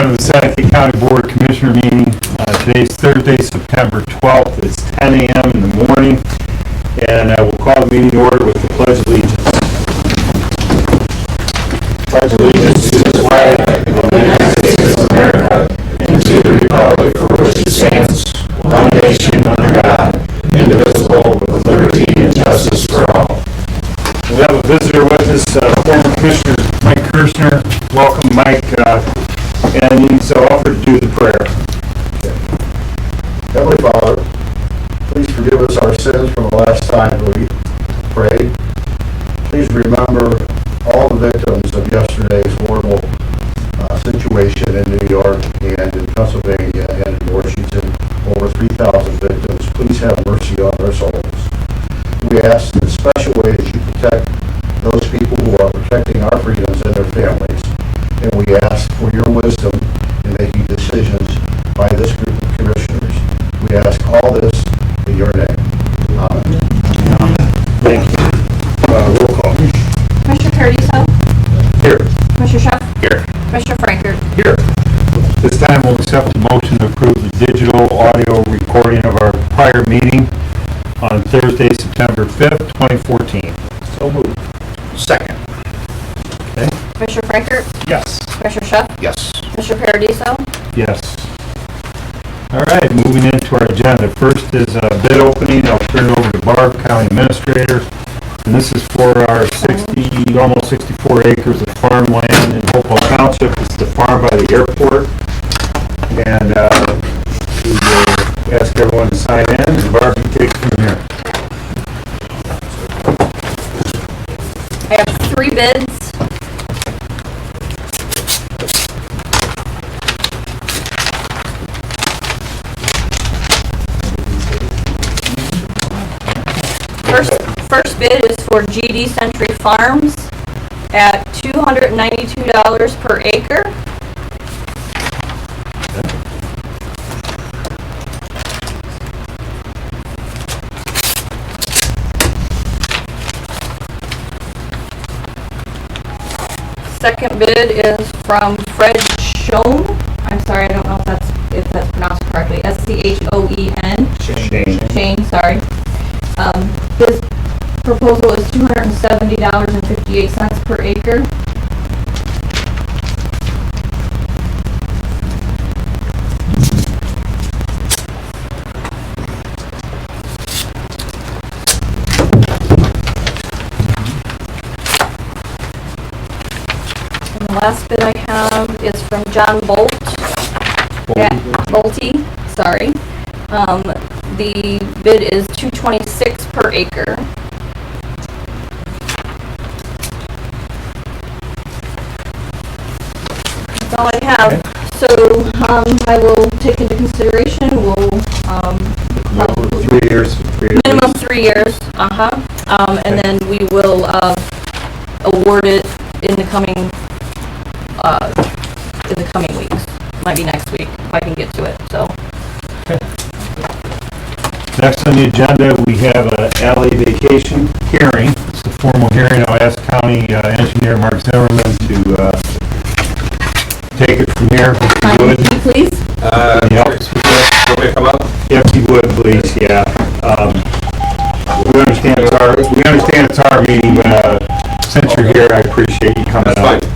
of the Seneca County Board of Commissioner meeting. Today's Thursday, September 12th. It's 10 a.m. in the morning, and I will call the meeting to order with the Pledge of Allegiance. Pledge allegiance to the flag of the United States of America and to the republic for which it stands, one nation under God, indivisible, with liberty and justice for all. We have a visitor with us, former Commissioner Mike Kirschner. Welcome, Mike, and he's offered to do the prayer. Heavenly Father, please forgive us our sins from the last time we prayed. Please remember all the victims of yesterday's horrible situation in New York and in Pennsylvania and in Washington. Over 3,000 victims. Please have mercy on their souls. We ask in a special way that you protect those people who are protecting our freedoms and their families. And we ask for your wisdom in making decisions by this group of commissioners. We ask all this in your name. Amen. Thank you. Roll call. Commissioner Paradiso? Here. Commissioner Schuff? Here. Commissioner Frankert? Here. This time we'll accept the motion to approve the digital audio recording of our prior meeting on Thursday, September 5th, 2014. So moved. Second. Okay? Commissioner Frankert? Yes. Commissioner Schuff? Yes. Commissioner Paradiso? Yes. All right, moving into our agenda. First is a bid opening. I'll turn it over to Barb, County Administrator. And this is for our almost 64 acres of farmland in Hopewell Township. It's the farm by the airport. And we will ask everyone to sign in, and Barb, you take it from here. I have 3 bids. First bid is for GD Century Farms at $292 per acre. Second bid is from Fred Schoen. I'm sorry, I don't know if that's pronounced correctly. S-C-H-O-E-N. Shane, sorry. His proposal is $270.58 per acre. And the last bid I have is from John Bolte, sorry. The bid is $226 per acre. That's all I have. So, I will take into consideration, probably 3 years. minimum 3 years, and then we will, award it in the coming weeks. Might be next week, if I can get to it, so. Next on the agenda, we have an alley vacation hearing. It's a formal hearing. I'll ask County Engineer Mark Zimmerman to take it from here. If he would. Please? Can you help us with that? Want me to come up? If you would, please, yeah. We understand it's our meeting, but since you're here, I appreciate you coming That's out. fine.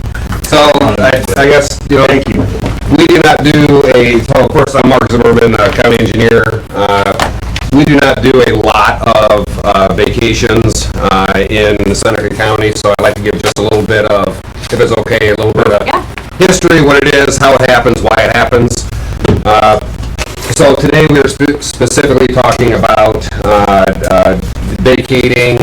So, I guess, Thank you. we do not do so of course I'm Mark Zimmerman, County Engineer. We do not do a lot of vacations in Seneca County, so I'd like to give just a little bit of, if it's okay, a little bit of history, what it is, how it happens, why it happens. So today we are specifically talking about vacating,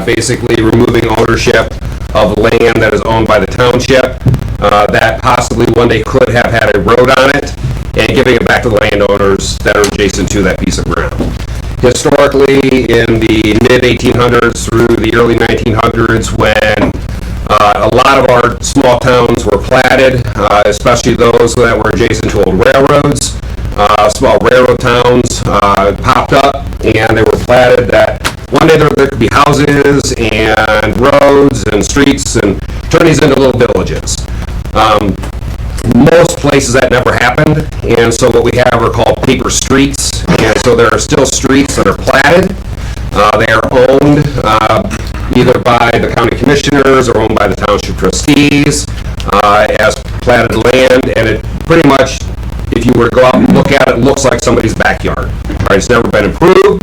basically removing ownership of land that is owned by the township that possibly one day could have had a road on it, and giving it back to the landowners that are adjacent to that piece of ground. Historically, in the mid-1800s through the early 1900s, when a lot of our small towns were platted, especially those that were adjacent to old railroads, small railroad towns popped up, and they were platted that one day there could be houses and roads and streets and turn these into little villages. Most places that never happened, and so what we have are called paper streets, and so there are still streets that are platted. They are owned either by the county commissioners or owned by the township trustees as platted land, and it pretty much, if you were to go out and look at it, looks like somebody's backyard. Right? It's never been improved,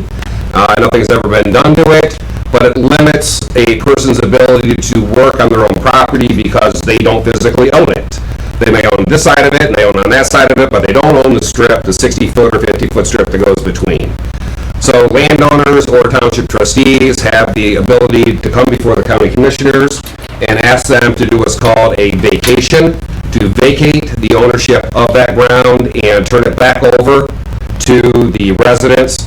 nothing's ever been done to it, but it limits a person's ability to work on their own property because they don't physically own it. They may own this side of it, and they own on that side of it, but they don't own the strip, the 60-foot or 50-foot strip that goes between. So landowners or township trustees have the ability to come before the county commissioners and ask them to do what's called a vacation, to vacate the ownership of that ground and turn it back over to the residents.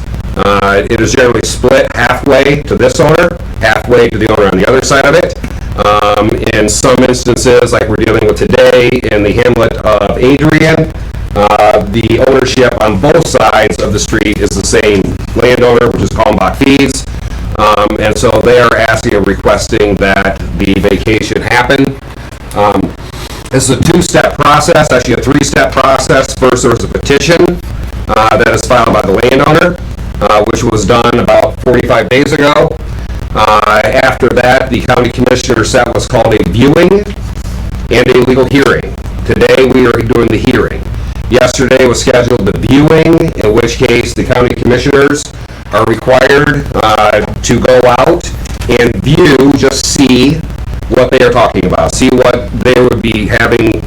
It is generally split halfway to this owner, halfway to the owner on the other side of it. In some instances, like we're dealing with today in the hamlet of Adrian, the ownership on both sides of the street is the same landowner, which is Kalmbach Feeds. And so they are asking and requesting that the vacation happen. This is a two-step process, actually a three-step process. First, there was a petition that is filed by the landowner, which was done about 45 days ago. After that, the county commissioner set what's called a viewing and a legal hearing. Today, we are doing the hearing. Yesterday was scheduled the viewing, in which case the county commissioners are required to go out and view, just see what they are talking about, see what they would be having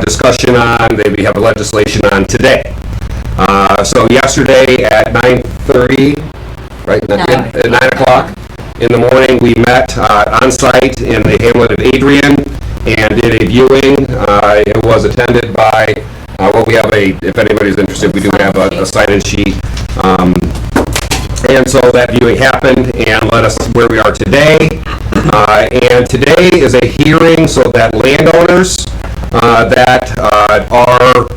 discussion on, they would have legislation on today. So yesterday at 9:30, right, at 9 o'clock in the morning, we met on site in the hamlet of Adrian and did a viewing. It was attended by, well, we have if anybody's interested, we do have a sign-in sheet. And so that viewing happened and led us where we are today. And today is a hearing so that landowners that are,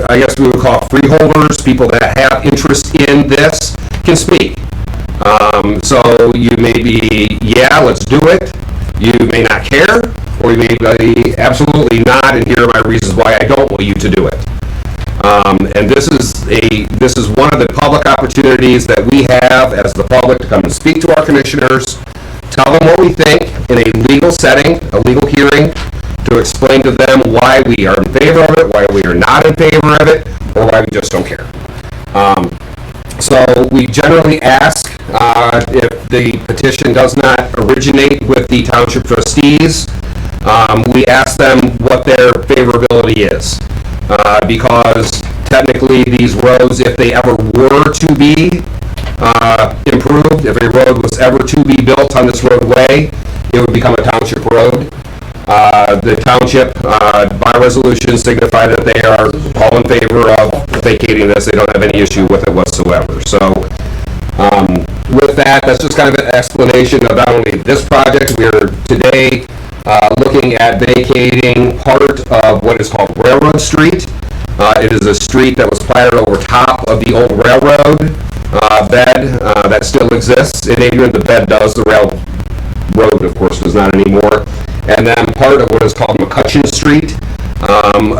I guess we would call freeholders, people that have interest in this, can speak. So you may be, yeah, let's do it. You may not care, or you may be absolutely not, and here are my reasons why I don't want you to do it. And this is one of the public opportunities that we have as the public to come and speak to our commissioners, tell them what we think in a legal setting, a legal hearing, to explain to them why we are in favor of it, why we are not in favor of it, or why we just don't care. So we generally ask if the petition does not originate with the township trustees, we ask them what their favorability is. Because technically these roads, if they ever were to be improved, if a road was ever to be built on this roadway, it would become a township road. The township, by resolution, signify that they are all in favor of vacating this. They don't have any issue with it whatsoever. So with that, that's just kind of an explanation of not only this project. We are today looking at vacating part of what is called Railroad Street. It is a street that was platted over top of the old railroad bed that still exists in Adrian. The bed does, the railroad, of course, does not anymore. And then part of what is called McCutcheon Street,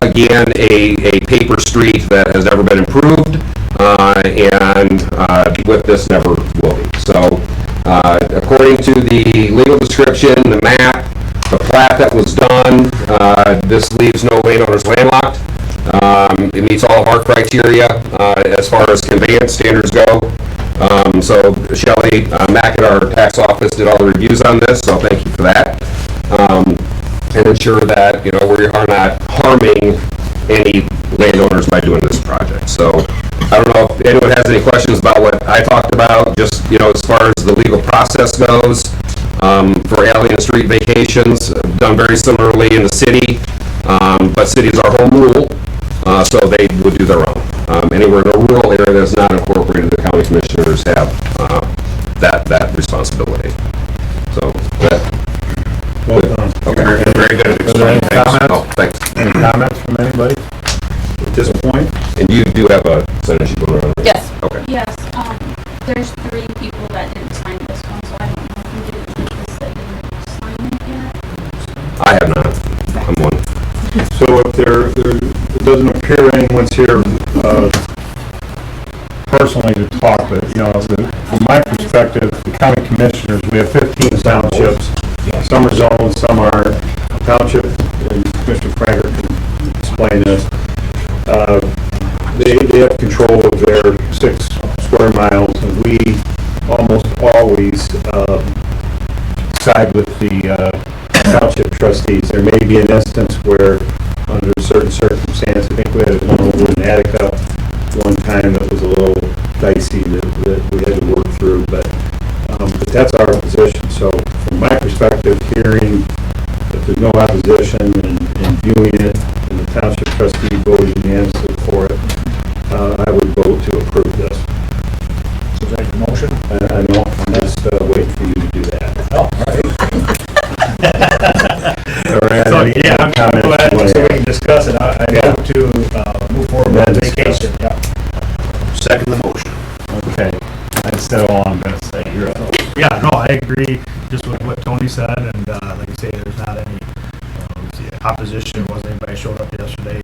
again, a paper street that has never been improved, and with this never will be. So, according to the legal description, the map, the plat that was done, this leaves no landowners landlocked. It meets all of our criteria as far as conveyance standards go. So Shelley Mack at our tax office did all the reviews on this, so thank you for that. And ensure that, you know, we are not harming any landowners by doing this project. So I don't know if anyone has any questions about what I talked about, just, you know, as far as the legal process goes. For alley and street vacations, done very similarly in the city, but cities are home rule, so they would do their own. Anywhere in a rural area that's not incorporated, the county commissioners have that responsibility. So, Well done. okay, very good at explaining Any things. comments? Oh, thanks. Any comments from anybody at this point? And you do have a sentence you put around it? Yes. Okay. Yes, there's 3 people that didn't sign this one, so I don't know if you didn't notice that didn't sign it yet. I have not. I'm doesn't appear anyone's here, personally to talk, but, you know, from my perspective, the county commissioners, we have 15 townships. Some are zoned, some aren't. Township, and Commissioner Prager can explain this. They have control of their 6 square miles, and we almost always side with the township trustees. There may be an instance where, under certain circumstances, I think we had one over in Attica one time that was a little dicey that we had to work through, but that's our position. So from my perspective, hearing that there's no opposition and viewing it, and the township trustee voted unanimously for it, I would vote to approve this. So is that your motion? I know, I'm just waiting for you to do that. Oh, all right. All right, So, any yeah, I'm comments glad, you wanna so we add? can discuss it. I Yeah. vote to move forward Then with discuss. vacation, yeah. Second the motion. Okay, that's all I'm gonna say. You're up. Yeah, no, I agree just with what Tony said, and like you say, there's not any opposition, wasn't anybody showed up yesterday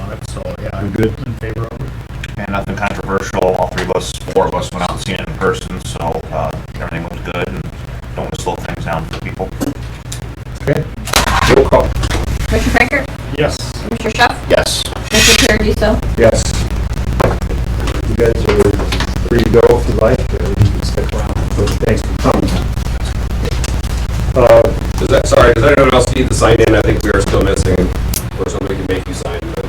on it, so yeah, I'm Good. in favor of it. And nothing controversial. All 4 of us went out and seen it in person, so everything was good and don't want to slow things down for people. Okay. Roll call. Commissioner Prager? Yes. Commissioner Schuff? Yes. Commissioner Paradiso? Yes. You guys are free to go if you like, or you can stick around. So thanks for coming. Does anyone else need to sign in? I think we are still missing, or somebody can make you sign. But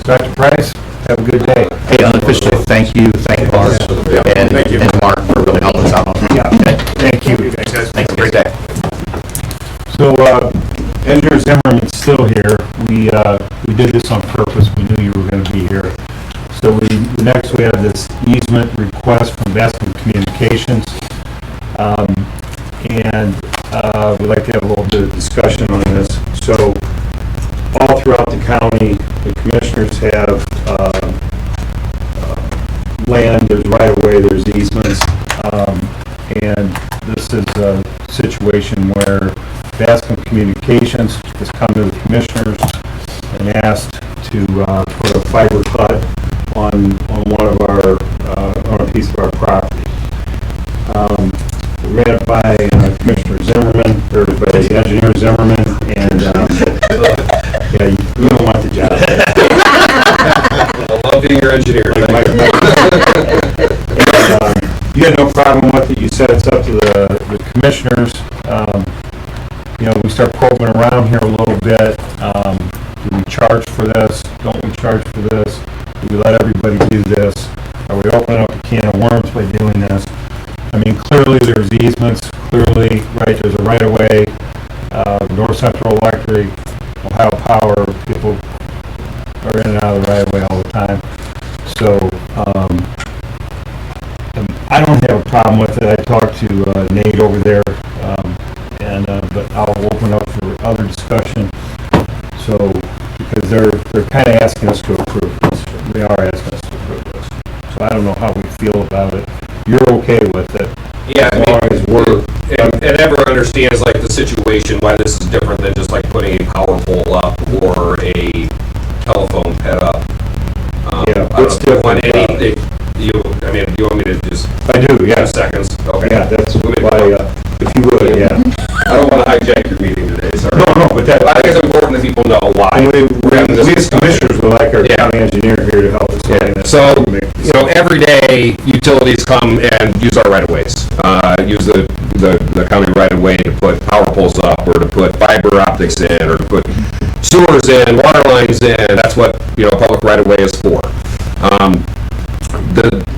Dr. Price, have a good day. Hey, unofficially, thank you, Mark, and Mark for really helping us out. Yeah, thank you. Thanks, have a great day. So, Engineer Zimmerman's still here. We did this on purpose. We knew you were gonna be here. So next we have this easement request from Bascom Communications. And we'd like to have a little bit of discussion on this. So, all throughout the county, the commissioners have land, there's right-of-way, there's easements. And this is a situation where Bascom Communications has come to the commissioners and asked to put a fiber cut on one of our, on a piece of our property. We ran it by Commissioner Zimmerman, or by Engineer Zimmerman, and, yeah, you don't want the job. I love being your engineer. You had no problem with it, you said it's up to the commissioners. You know, we start probing around here a little bit. Do we charge for this? Don't we charge for this? Do we let everybody do this? Are we opening up a can of worms by doing this? I mean, clearly there's easements, clearly, right, there's a right-of-way. North Central Electric, Ohio Power, people are in and out of the right-of-way all the time. So, I don't have a problem with it. I talked to Nate over there, but I'll open up for other discussion. So, because they're kind of asking us to approve this. They are asking us to approve this. So I don't know how we feel about it. You're okay with it? Yeah, As long as we're, and ever understands like the situation, why this is different than just like putting a power pole up or a telephone pet up. Yeah, I what's don't want different about any, do you want me to just, I do, yeah. 2 seconds? Okay. Yeah, that's why, if you would, yeah. I don't want to hijack your meeting today, sorry. No, but that, I think it's important that people know why. and we're having this we as commissioners would like our Yeah. county engineer here to help explain this. So, you know, every day utilities come and use our right-of-ways. Use the county right-of-way to put power poles up, or to put fiber optics in, or to put sewers in, water lines in. That's what, you know, public right-of-way is for.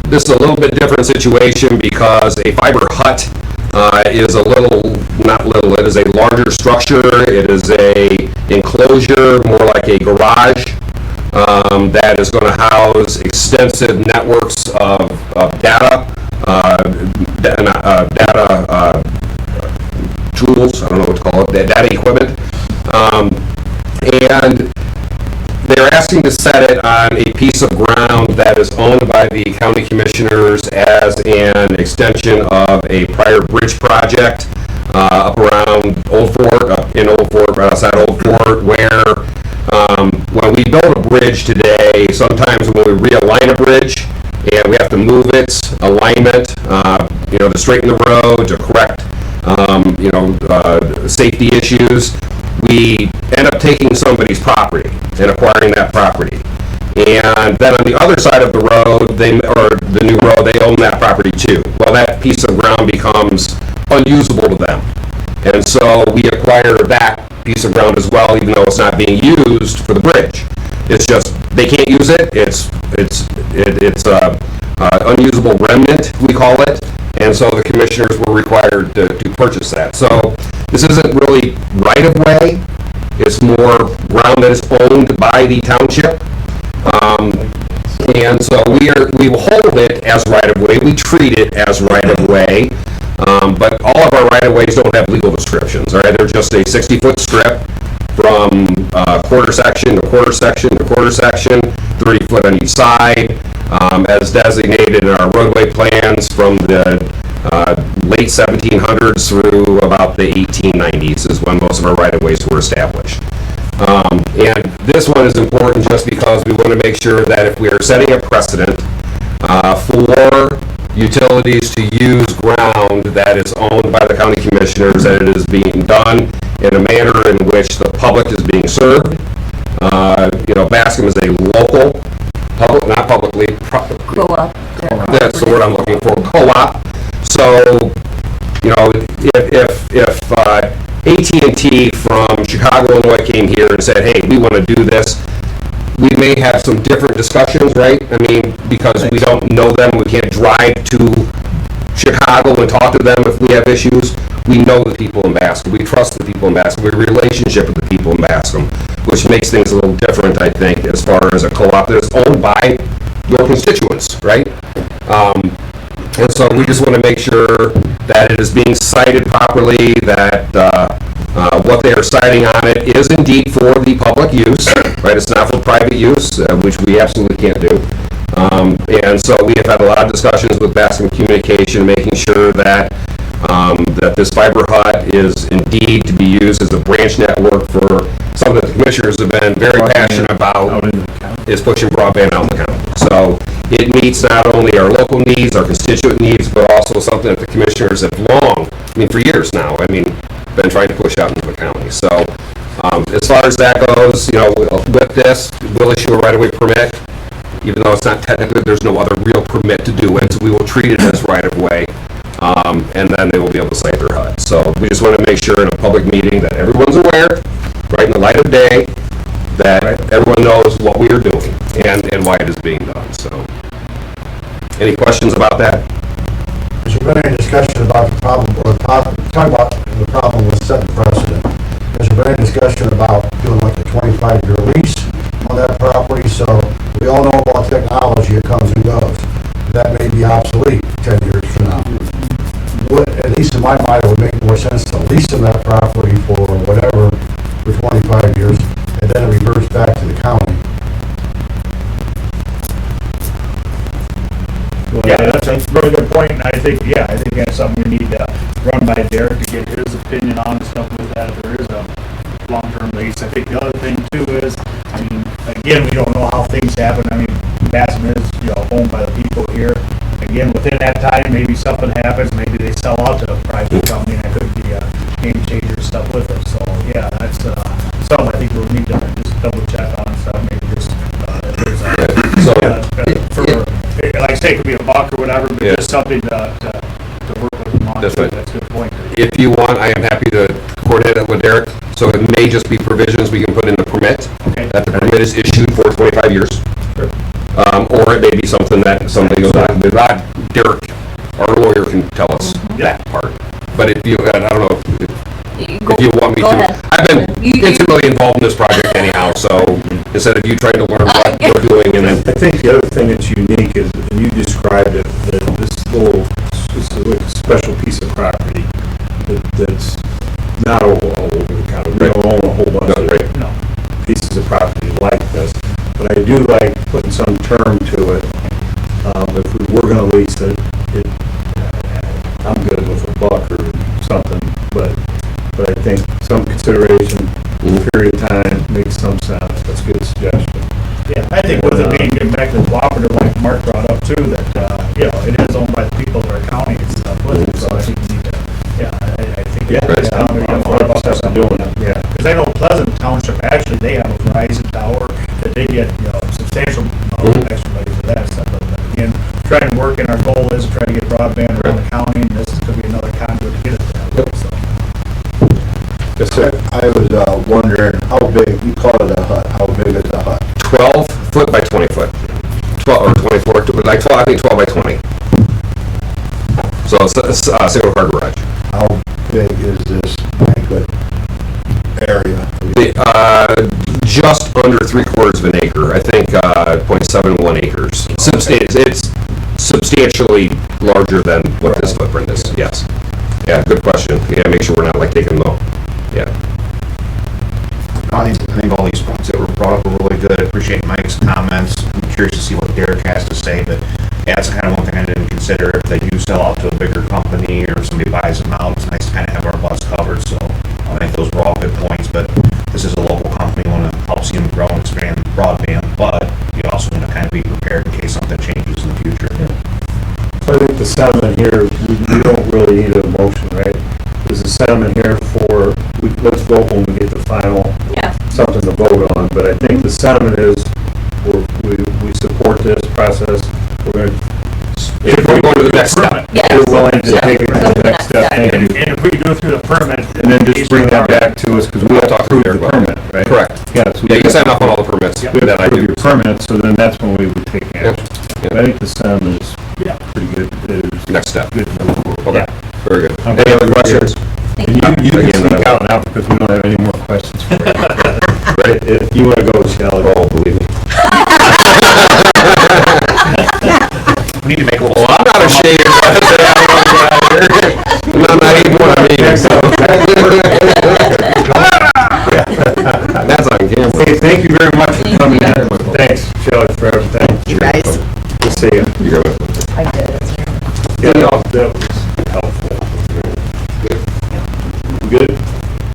This is a little bit different situation because a fiber hut is a little, not little, it is a larger structure. It is a enclosure, more like a garage, that is going to house extensive networks of data, tools, I don't know what to call it, data equipment. And they're asking to set it on a piece of ground that is owned by the county commissioners as an extension of a prior bridge project up around Old Fort, up in Old Fort, right outside Old Fort, where when we build a bridge today, sometimes when we realign a bridge and we have to move its alignment, to straighten the road, to correct, safety issues, we end up taking somebody's property and acquiring that property. And then on the other side of the road, the new road, they own that property too. Well, that piece of ground becomes unusable to them. And so we acquire that piece of ground as well, even though it's not being used for the bridge. It's just, they can't use it. It's unusable remnant, we call it. And so the commissioners were required to purchase that. So this isn't really right of way. It's more ground that is owned by the township. And so we will hold it as right-of-way, we treat it as right-of-way, but all of our right-of-ways don't have legal descriptions, all right? They're just a 60-foot strip from quarter section to quarter section to quarter section, 30 foot on each side, as designated in our roadway plans from the late 1700s through about the 1890s is when most of our right-of-ways were established. And this one is important just because we want to make sure that if we are setting a precedent for utilities to use ground that is owned by the county commissioners, that it is being done in a manner in which the public is being served. Bascom is a local, not publicly, Co-op. that's the word I'm looking for, co-op. So, if AT&T from Chicago, Illinois came here and said, hey, we want to do this, we may have some different discussions, right? I mean, because we don't know them, we can't drive to Chicago and talk to them if we have issues. We know the people in Bascom, we trust the people in Bascom, we have a relationship with the people in Bascom, which makes things a little different, I think, as far as a co-op that is owned by your constituents, right? And so we just want to make sure that it is being cited properly, that what they are citing on it is indeed for the public use, right? It's not for private use, which we absolutely can't do. And so we have had a lot of discussions with Bascom Communication, making sure that that this fiber hut is indeed to be used as a branch network for something that the commissioners have been very passionate about, is pushing broadband out in the county. So it meets not only our local needs, our constituent needs, but also something that the commissioners have for years now, been trying to push out into the county. So as far as that goes, with this, we'll issue a right-of-way permit, even though it's not technically, there's no other real permit to do it, so we will treat it as right-of-way. And then they will be able to site their hut. So we just want to make sure in a public meeting that everyone's aware, right in the light of day, that everyone knows what we are doing and why it is being done. So, any questions about that? Has there been any discussion about the problem, talk about the problem with setting precedent? Has there been any discussion about doing like a 25-year lease on that property? So we all know about technology, it comes and goes. That may be obsolete 10 years from now. At least in my mind, it would make more sense to lease them that property for whatever, for 25 years, and then it reverts back to the county. Well, yeah, that's a really good point, and I think that's something we need to run by Derek to get his opinion on and stuff with that, if there is a long-term lease. I think the other thing too is, again, we don't know how things happen. Bascom is, owned by the people here. Again, within that time, maybe something happens, maybe they sell out to a private company, and that could be a game changer stuff with it. So, yeah, that's something I think we'll need to just double check on and stuff, maybe just, if there's like I say, it could be a buck or whatever, but just something to work with them on. That's a good point. If you want, I am happy to coordinate that with Derek. So it may just be provisions we can put in the permit. Okay. That the permit is issued for 25 years. Sure. Or it may be something that somebody goes on. Derek, our lawyer, can tell us that part. But if you, I don't know if you want me to. Ahead. I've been intimately involved in this project anyhow, so instead of you trying to learn what you're doing and then. I think the other thing that's unique is, and you described it, that this is like a special piece of property that's not all over the county. We don't own a whole bunch of pieces of property like this. But I do like putting some term to it. If we were going to lease it, I'm good with a buck or something, but I think some consideration, period of time, makes some sense. That's a good suggestion. think with it being, getting back to the cooperative, like Mark brought up too, that, it is owned by the people of our county and stuff with it, so I think we need to, I think. Yeah, I'm I'm doing it, yeah. Because I know Pleasant Township, actually, they have a Verizon tower that they get, substantial extra money for that stuff. But again, trying to work, and our goal is to try to get broadband around the county, and this is gonna be another conduit to get it there, so. I was wondering, how big, you call it a hut, how big is a hut? 12 foot by 20 foot. 12 or 24, like 12, I think 12 by 20. So it's a single car garage. How big is this banquet area? Just under 3/4 of an acre, I think 0.71 acres. It's substantially larger than what this footprint is, yes. Yeah, good question. Yeah, make sure we're not like taking the, I think all these points that were brought up were really good. I appreciate Mike's comments. I'm curious to see what Derek has to say, but that's kind of one thing I didn't consider. If they do sell out to a bigger company or somebody buys them out, it's nice to kind of have our butts covered. So I think those were all good points, but this is a local company. We want to help see them grow and expand broadband, but you also want to kind of be prepared in case something changes in the future. So I think the settlement here, we don't really need a motion, right? There's a settlement here for, let's vote when we get the final, Yeah. something to vote on, but I think the settlement is, we support this process, we're going to. If we're going to the next step. Yes. We're willing to take it to Go the next step, thank you. And if we go through the permit. And then just bring that back to us, because we have to Talk to approve Derek the about it. permit, right? Correct. Yeah, so Yeah, you can sign off on all the permits we have to that I approve do. your permit, so then that's when we would take action. Yep. I think the settlement is Yeah. pretty good. It is Next step. good. Okay, very good. Okay. Any other questions? Thank And you. you can Again, speak out now because we don't have any more questions for you. Right, if you want to go, Shelley. Oh, believe me. We need to make a little. Well, I'm not ashamed. I'm not even one of me, so. That's on camera. Hey, thank you very much for coming in. Thanks, Shelley, for everything. You guys. Good to see you. You're good. I did. Yeah, no, that was helpful. Good.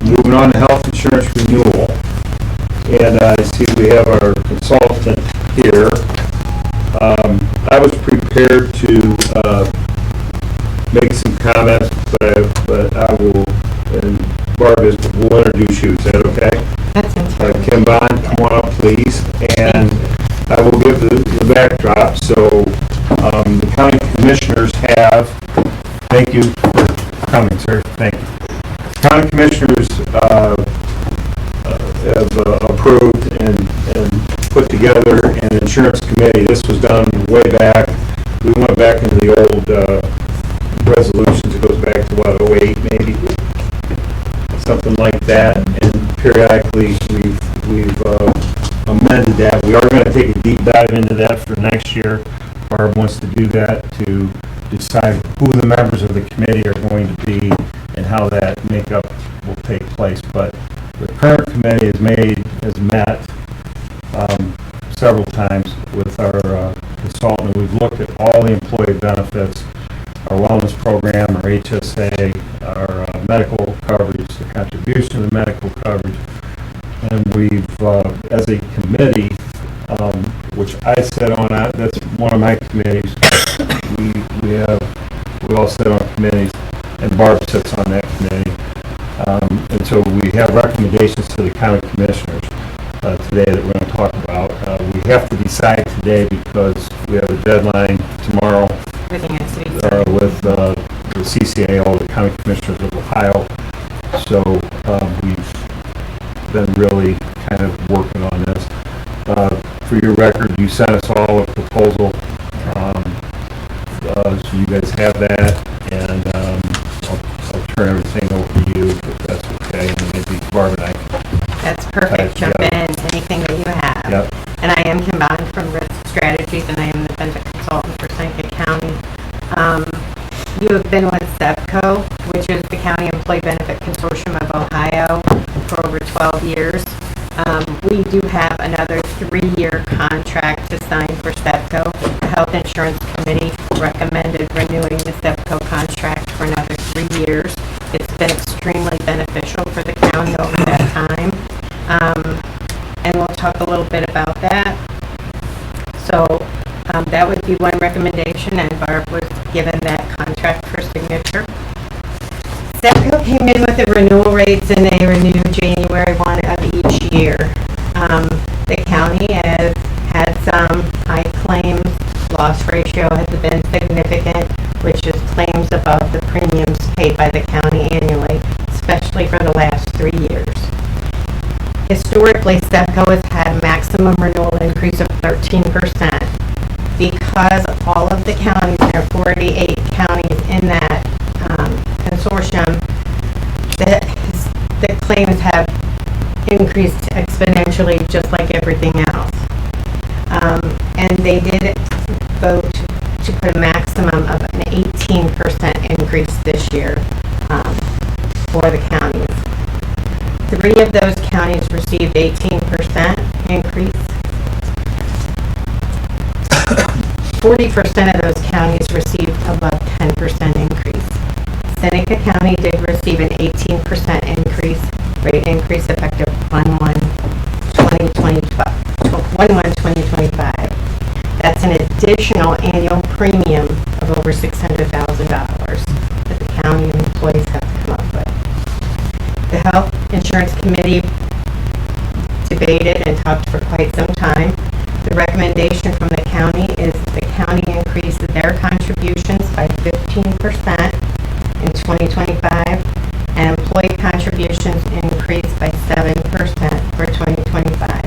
Moving on to health insurance renewal. And I see we have our consultant here. I was prepared to make some comments, but I will, and Barb, we'll introduce you. Is that okay? That sounds good. Kim Bond, come on up, please. And I will give the backdrop. So the county commissioners have, thank you for coming, sir. Thank you. County commissioners have approved and put together an insurance committee. This was done way back. We went back into the old resolutions. It goes back to what, 08 maybe? Something like that. And periodically we've amended that. We are going to take a deep dive into that for next year. Barb wants to do that to decide who the members of the committee are going to be and how that makeup will take place. But the current committee has met several times with our consultant. We've looked at all the employee benefits, our wellness program, our HSA, our medical coverage, the contribution to the medical coverage. And we've, as a committee, which I sit on, that's one of my committees. We all sit on committees, and Barb sits on that committee. And so we have recommendations to the county commissioners today that we're going to talk about. We have to decide today because we have a deadline tomorrow Everything has to be done. with the CCAO, the County Commissioners of Ohio. So we've been really kind of working on this. For your record, you sent us all a proposal, so you guys have that, and I'll turn everything over to you if that's okay, and then maybe Barb and I can. That's perfect. Jump Yeah. in to anything that you have. Yep. And I am Kim Bond from Risk Strategies, and I am the benefit consultant for Seneca County. You have been with SEPCO, which is the County Employee Benefit Consortium of Ohio, for over 12 years. We do have another 3-year contract to sign for SEPCO. The Health Insurance Committee recommended renewing the SEPCO contract for another 3 years. It's been extremely beneficial for the county over that time. And we'll talk a little bit about that. So that would be one recommendation, and Barb was given that contract for signature. SEPCO came in with the renewal rates, and they renew January 1 of each year. The county has had some high claims. Loss ratio has been significant, which is claims above the premiums paid by the county annually, especially for the last 3 years. Historically, SEPCO has had a maximum renewal increase of 13%. Because all of the counties, there are 48 counties in that consortium, the claims have increased exponentially just like everything else. And they did vote to put a maximum of an 18% increase this year for the counties. 3 of those counties received 18% increase. 40% of those counties received above 10% increase. Seneca County did receive an 18% increase, rate increase effective 1/1/2025. That's an additional annual premium of over $600,000 that the county employees have to come up with. The Health Insurance Committee debated and talked for quite some time. The recommendation from the county is the county increase their contributions by 15% in 2025, and employee contributions increase by 7% for 2025.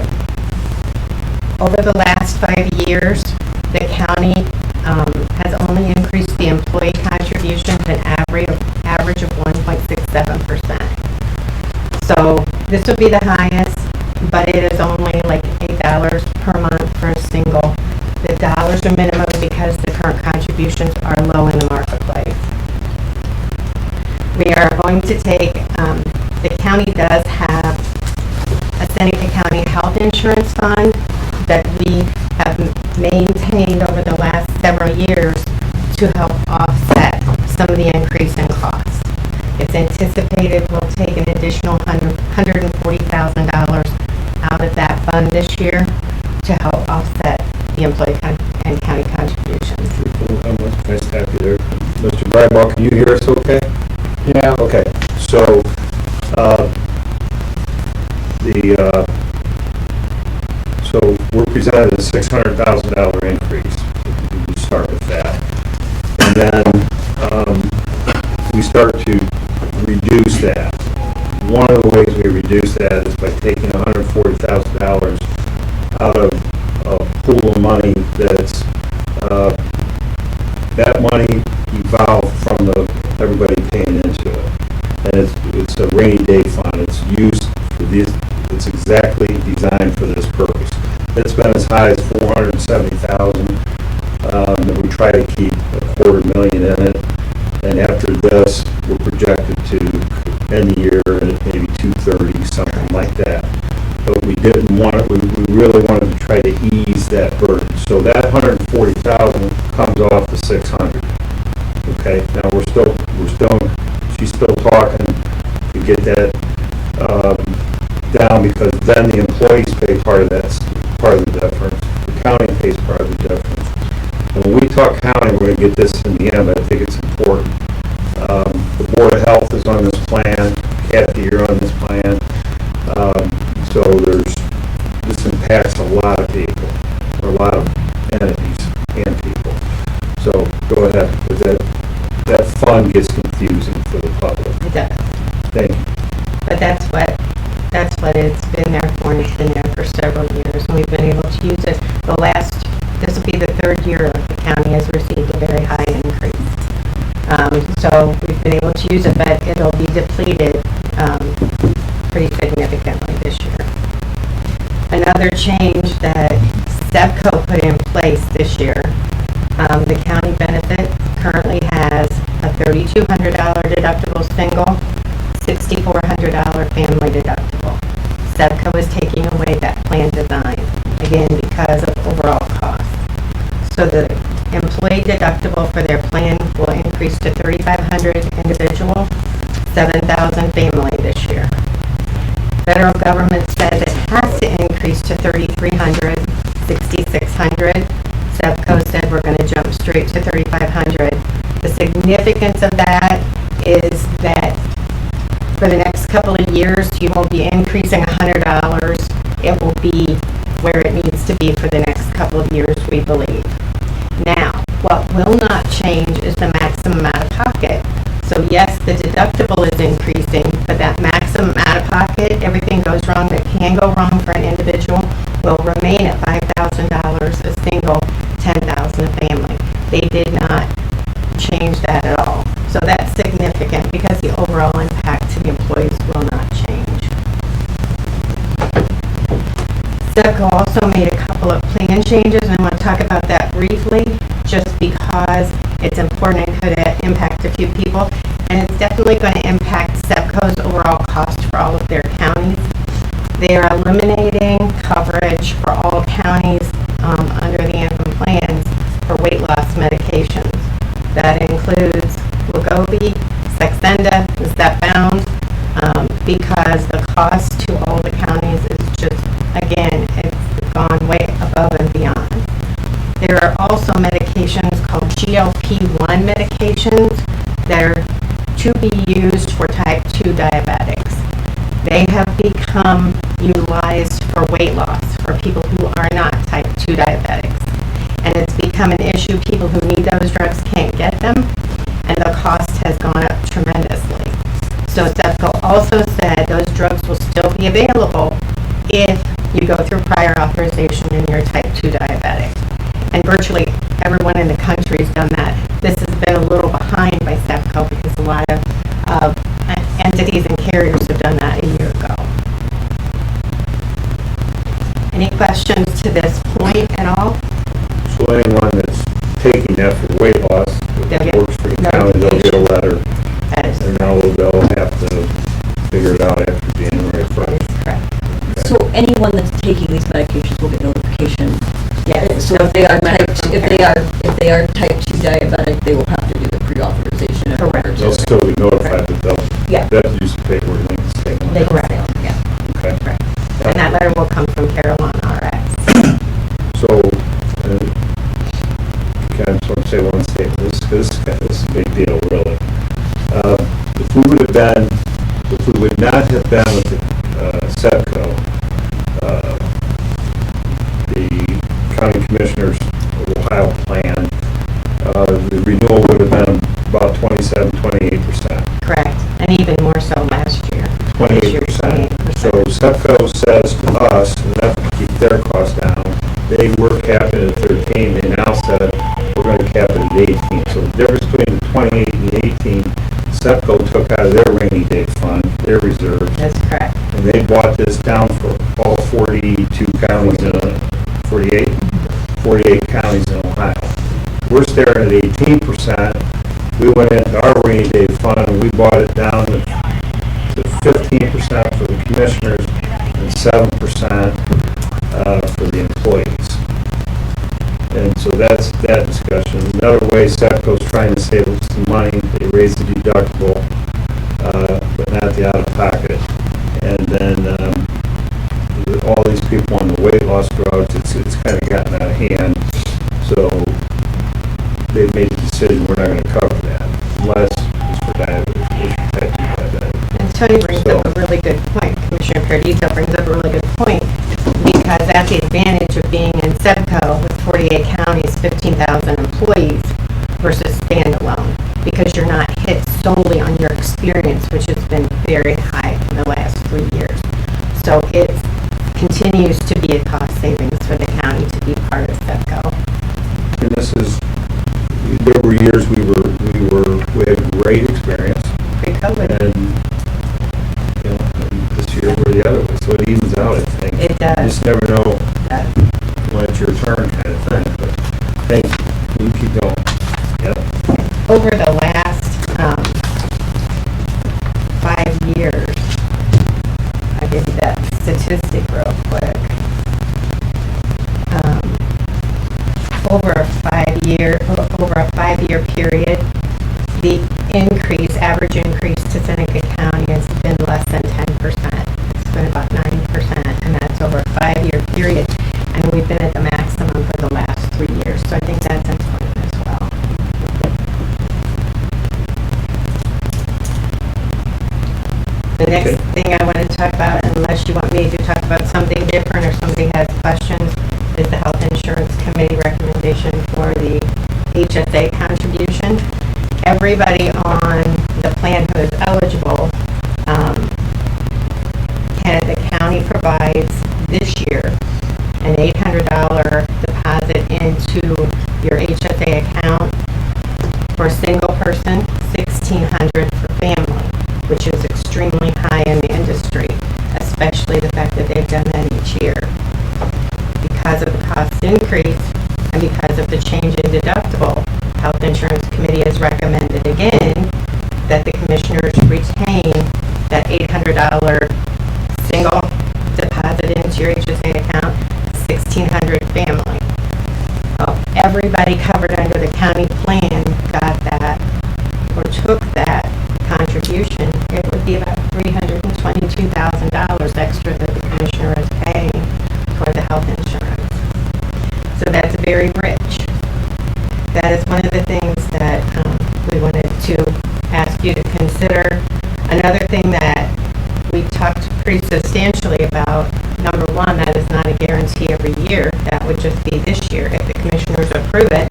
Over the last 5 years, the county has only increased the employee contributions an average of 1.67%. So this will be the highest, but it is only like $8 per month for a single. The dollars are minimum because the current contributions are low in the marketplace. We are going to take, the county does have a Seneca County Health Insurance Fund that we have maintained over the last several years to help offset some of the increase in costs. It's anticipated we'll take an additional $140,000 out of that fund this year to help offset the employee and county contributions. Nice to have you there. Mr. Bryball, can you hear us okay? Yeah. Okay, so, so we're presented a $600,000 increase. We start with that. And then, we start to reduce that. One of the ways we reduce that is by taking $140,000 out of a pool of money that's, that money evolved from everybody paying into it. And it's a rainy day fund. It's used for this, it's exactly designed for this purpose. It's been as high as $470,000, and we try to keep $250,000 in it. And after this, we're projected to end the year at maybe 230, something like that. But we didn't want it, we really wanted to try to ease that burden. So that $140,000 comes off the $600. Okay, now she's still talking to get that down, because then the employees pay part of the difference. The county pays part of the difference. And when we talk county, we're going to get this in the end, but I think it's important. The Board of Health is on this plan. Kathy, you're on this plan. So this impacts a lot of people, or a lot of entities and people. So go ahead, because that fund gets confusing for the public. It does. Thank you. But that's what it's been there for, and it's been there for several years, and we've been able to use it. This will be the 3rd year the county has received a very high increase. So we've been able to use it, but it'll be depleted pretty significantly this year. Another change that SEPCO put in place this year, the county benefit currently has a $3,200 deductible single, $6,400 family deductible. SEPCO is taking away that plan design, again, because of overall cost. So the employee deductible for their plan will increase to $3,500 individual, $7,000 family this year. Federal government says it has to increase to $3,300, $6,600 3,600. Sevco said we're gonna jump straight to 3,500. The significance of that is that for the next couple of years, you won't be increasing $100. It will be where it needs to be for the next couple of years, we believe. Now, what will not change is the maximum out of pocket. So yes, the deductible is increasing, but that maximum out of pocket, everything goes wrong that can go wrong for an individual, will remain at $5,000 a single, $10,000 a family. They did not change that at all. So that's significant because the overall impact to the employees will not change. Sevco also made a couple of plan changes, and I want to talk about that briefly, just because it's important and could impact a few people. And it's definitely going to impact Sevco's overall cost for all of their counties. They are eliminating coverage for all counties under the Anthem plans for weight loss medications. That includes Wegovy, Saxenda, Zepbound, because the cost to all the counties is just, again, it's gone way above and beyond. There are also medications called GLP-1 medications that are to be used for type 2 diabetics. They have become utilized for weight loss for people who are not type 2 diabetics. And it's become an issue. People who need those drugs can't get them, and the cost has gone up tremendously. So Sevco also said those drugs will still be available if you go through prior authorization and you're type 2 diabetic. And virtually everyone in the country has done that. This has been a little behind by Sevco because a lot of entities and carriers have done that a year ago. Any questions to this point at all? So anyone that's taking that for weight loss, They'll that get works for the county, they'll get a letter. That is And now they'll have to figure it out after January 1st. correct. So anyone that's taking these medications will get notification. Yes. So if they are type 2 diabetic, they will have to do the pre-authorization. in order to- They'll still be notified, but Yeah. they'll have to use the paperwork link to stay on. They can stay on, yeah. Okay. And that letter will come from Carolina RX. So, can I sort of say one statement? This is a big deal, really. If we would not have been with the Sevco, the county commissioners of Ohio plan, the renewal would have been about 28%. Correct. And even more so last year. 28%. So Sevco says to us, and that to keep their costs down, they were capped at 13, they now said we're going to cap it at 18. So the difference between the 28 and the 18, Sevco took out of their rainy day fund, their reserves, That's correct. and they bought this down for all 42 counties, 48 counties in Ohio. We're staring at 18%. We went into our rainy day fund and we bought it down to 15% for the commissioners and 7% for the employees. And so that's that discussion. Another way Sevco's trying to save us some money, they raise the deductible, but not the out-of-pocket. And then all these people on the weight loss drugs, it's kind of gotten out of hand. So they've made the decision we're not going to cover that unless it's for diabetes, type 2 diabetes. And Tony brings up a really good point. Commissioner Paradito brings up a really good point, because that's the advantage of being in Sevco with 48 counties, 15,000 employees versus standalone, because you're not hit solely on your experience, which has been very high in the last 3 years. So it continues to be a cost savings for the county to be part of Sevco. And there were years we had great experience, Pre-COVID, and and this year we're the other way, so it evens out, I think. it You does. just never know when it's your turn, kind of thing. But thank you. You keep going. Yep. Over the last 5 years, I'll give you that statistic real quick. Over a 5-year period, the average increase to Seneca County has been less than 10%. It's been about 9%, and that's over a 5-year period. And we've been at the maximum for year, so I think that's important as well. The next thing I want to talk about, unless you want me to talk about something different or somebody has questions, is the Health Insurance Committee recommendation for the HSA contribution. Everybody on the plan who is eligible, the county provides this year an $800 deposit into your HSA account for a single person, $1,600 for family, which is extremely high in the industry, especially the fact that they've done that each year. Because of the cost increase and because of the change in deductible, Health Insurance Committee has recommended again that the commissioners retain that $800 single deposit into your HSA account, $1,600 family. Everybody covered under the county plan got that or took that contribution. It would be about $322,000 extra that the commissioner is paying for the health insurance. So that's very rich. That is one of the things that we wanted to ask you to consider. Another thing that we talked pretty substantially about, number one, that is not a guarantee every year. That would just be this year if the commissioners approve it.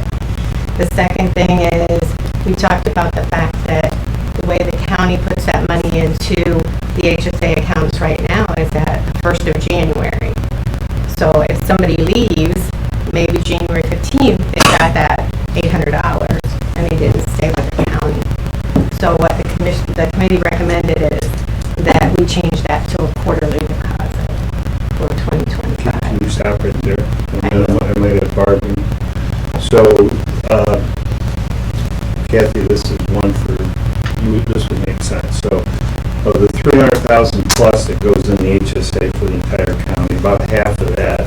The second thing is we talked about the fact that the way the county puts that money into the HSA accounts right now is at the 1st of January. So if somebody leaves, maybe January 15th, they got that $800 and they didn't stay with the county. So what the committee recommended is that we change that to a quarterly deposit for 2025. Can you stop right there? And then I might have bargained. So, Kathy, this is one for you. This would make sense. So, of the $300,000 plus that goes in the HSA for the entire county, about half of that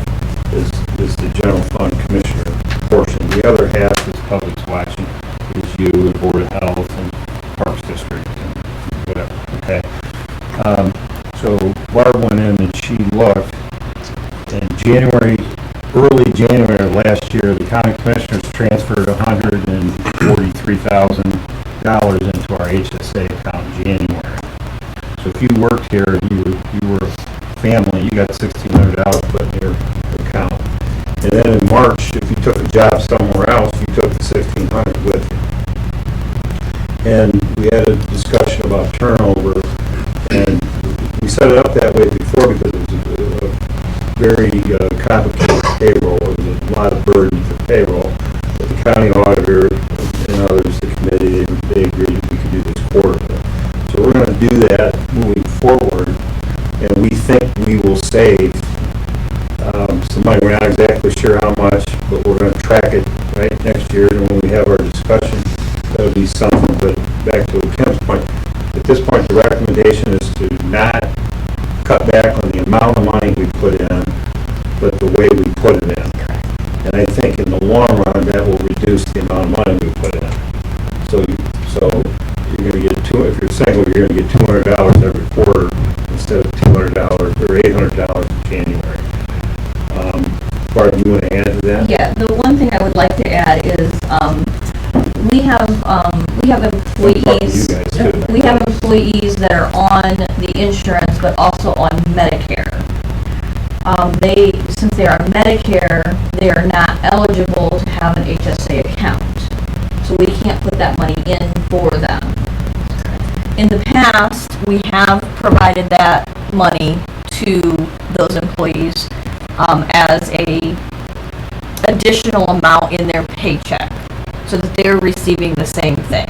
is the general fund commissioner portion. The other half is public's watching, is you and Board of Health and Parks District and whatever. Okay. So Barb went in and she looked in early January of last year, the county commissioners transferred $143,000 into our HSA account in January. So if you worked here and you were a family, you got $1,600 put in your account. And then in March, if you took a job somewhere else, you took the $1,600 with you. And we had a discussion about turnover, and we set it up that way before because it was a very complicated payroll. It was a lot of burden for payroll. But the county auditor and others, the committee, they agreed that we could do this quarterly. So we're going to do that moving forward, and we think we will save some money. We're not exactly sure how much, but we're going to track it right next year, and when we have our discussion, that'll be something. But back to Kim's point, at this point, the recommendation is to not cut back on the amount of money we put in, but the way we put it in. And I think in the long run, that will reduce the amount of money we put in. So you're going to get if you're single, you're going to get $200 every quarter instead of $200 or $800 in January. Barb, you want to add to that? Yeah, the one thing I would like to add is, we have employees, we have employees that are on the insurance, but also on Medicare. Since they are on Medicare, they are not eligible to have an HSA account. So we can't put that money in for them. In the past, we have provided that money to those employees as a additional amount in their paycheck, so that they're receiving the same thing.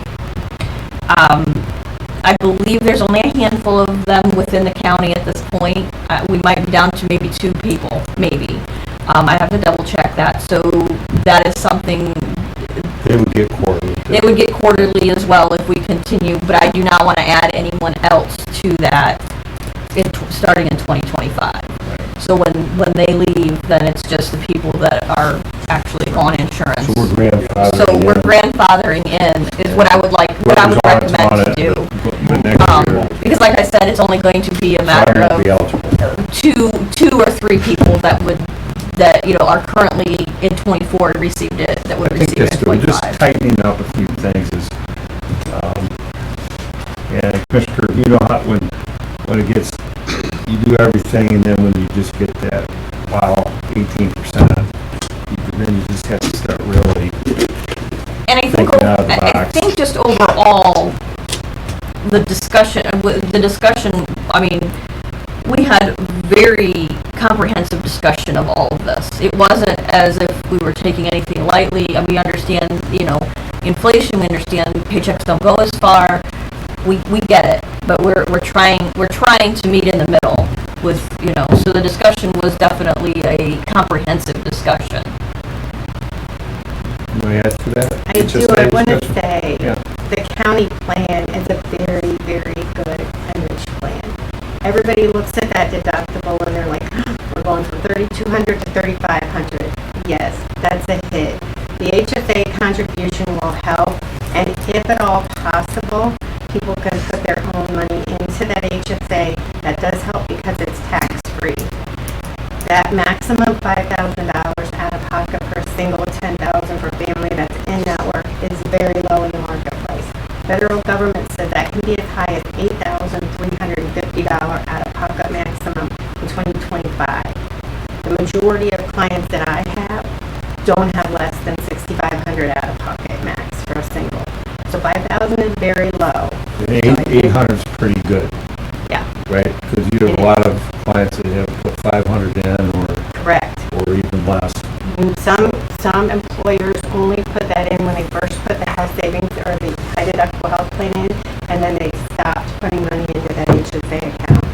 I believe there's only a handful of them within the county at this point. We might be down to maybe 2 people, maybe. I have to double check that. So that is something. They would get quarterly. They would get quarterly as well if we continue, but I do not want to add anyone else to that starting in 2025. So when they leave, then it's just the people that are actually on insurance. So we're grandfathering So we're grandfathering in is what I would recommend to do. Because like I said, it's only going to be a matter of two or three people that are currently in '24 received it, that I would think receive it that's in good. Just '25. tightening up a few things is, and Commissioner, you know how, when it gets, you do everything and then when you just get that, wow, 18%, then you just have to start really, And I think, thinking out of the I box. think just overall, the discussion, I mean, we had very comprehensive discussion of all of this. It wasn't as if we were taking anything lightly. We understand, inflation, we understand paychecks don't go as far. We get it, but we're trying to meet in the middle with, so the discussion was definitely a comprehensive discussion. you want to add to that? I do, I want to say, Yeah. the county plan is a very, very good and rich plan. Everybody looks at that deductible and they're like, we're going from 3,200 to 3,500. Yes, that's a hit. The HSA contribution will help, and if at all possible, people can put their own money into that HSA. That does help because it's tax-free. That maximum $5,000 out of pocket for a single, $10,000 for family that's in network is very low in the marketplace. Federal government said that can be as high as $8,350 out of pocket maximum in 2025. The majority of clients that I have don't have less than $6,500 out of pocket max for a single. So $5,000 is very low. 800 is pretty good, Yeah, right? Because you have a lot of clients that have put 500 in correct. or even less. And some employers only put that in when they first put the health savings or the high deductible health plan in, and then they stopped putting money into that HSA account.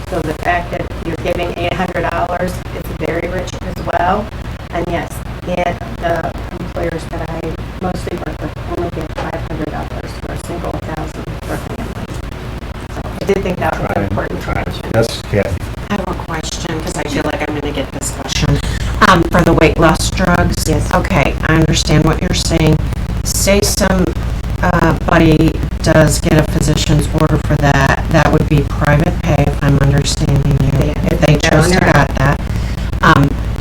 So the fact that you're giving $800 is very rich as well. And yes, the employers that I mostly work with only give $500 for a single $1,000 for family. So I did think that was an important to mention. Yes, Kathy? I have a question, because I feel like I'm gonna get this question. For the weight loss drugs? Yes. Okay, I understand what you're saying. Say somebody does get a physician's order for that, that would be private pay, if I'm understanding you, if they chose to got that.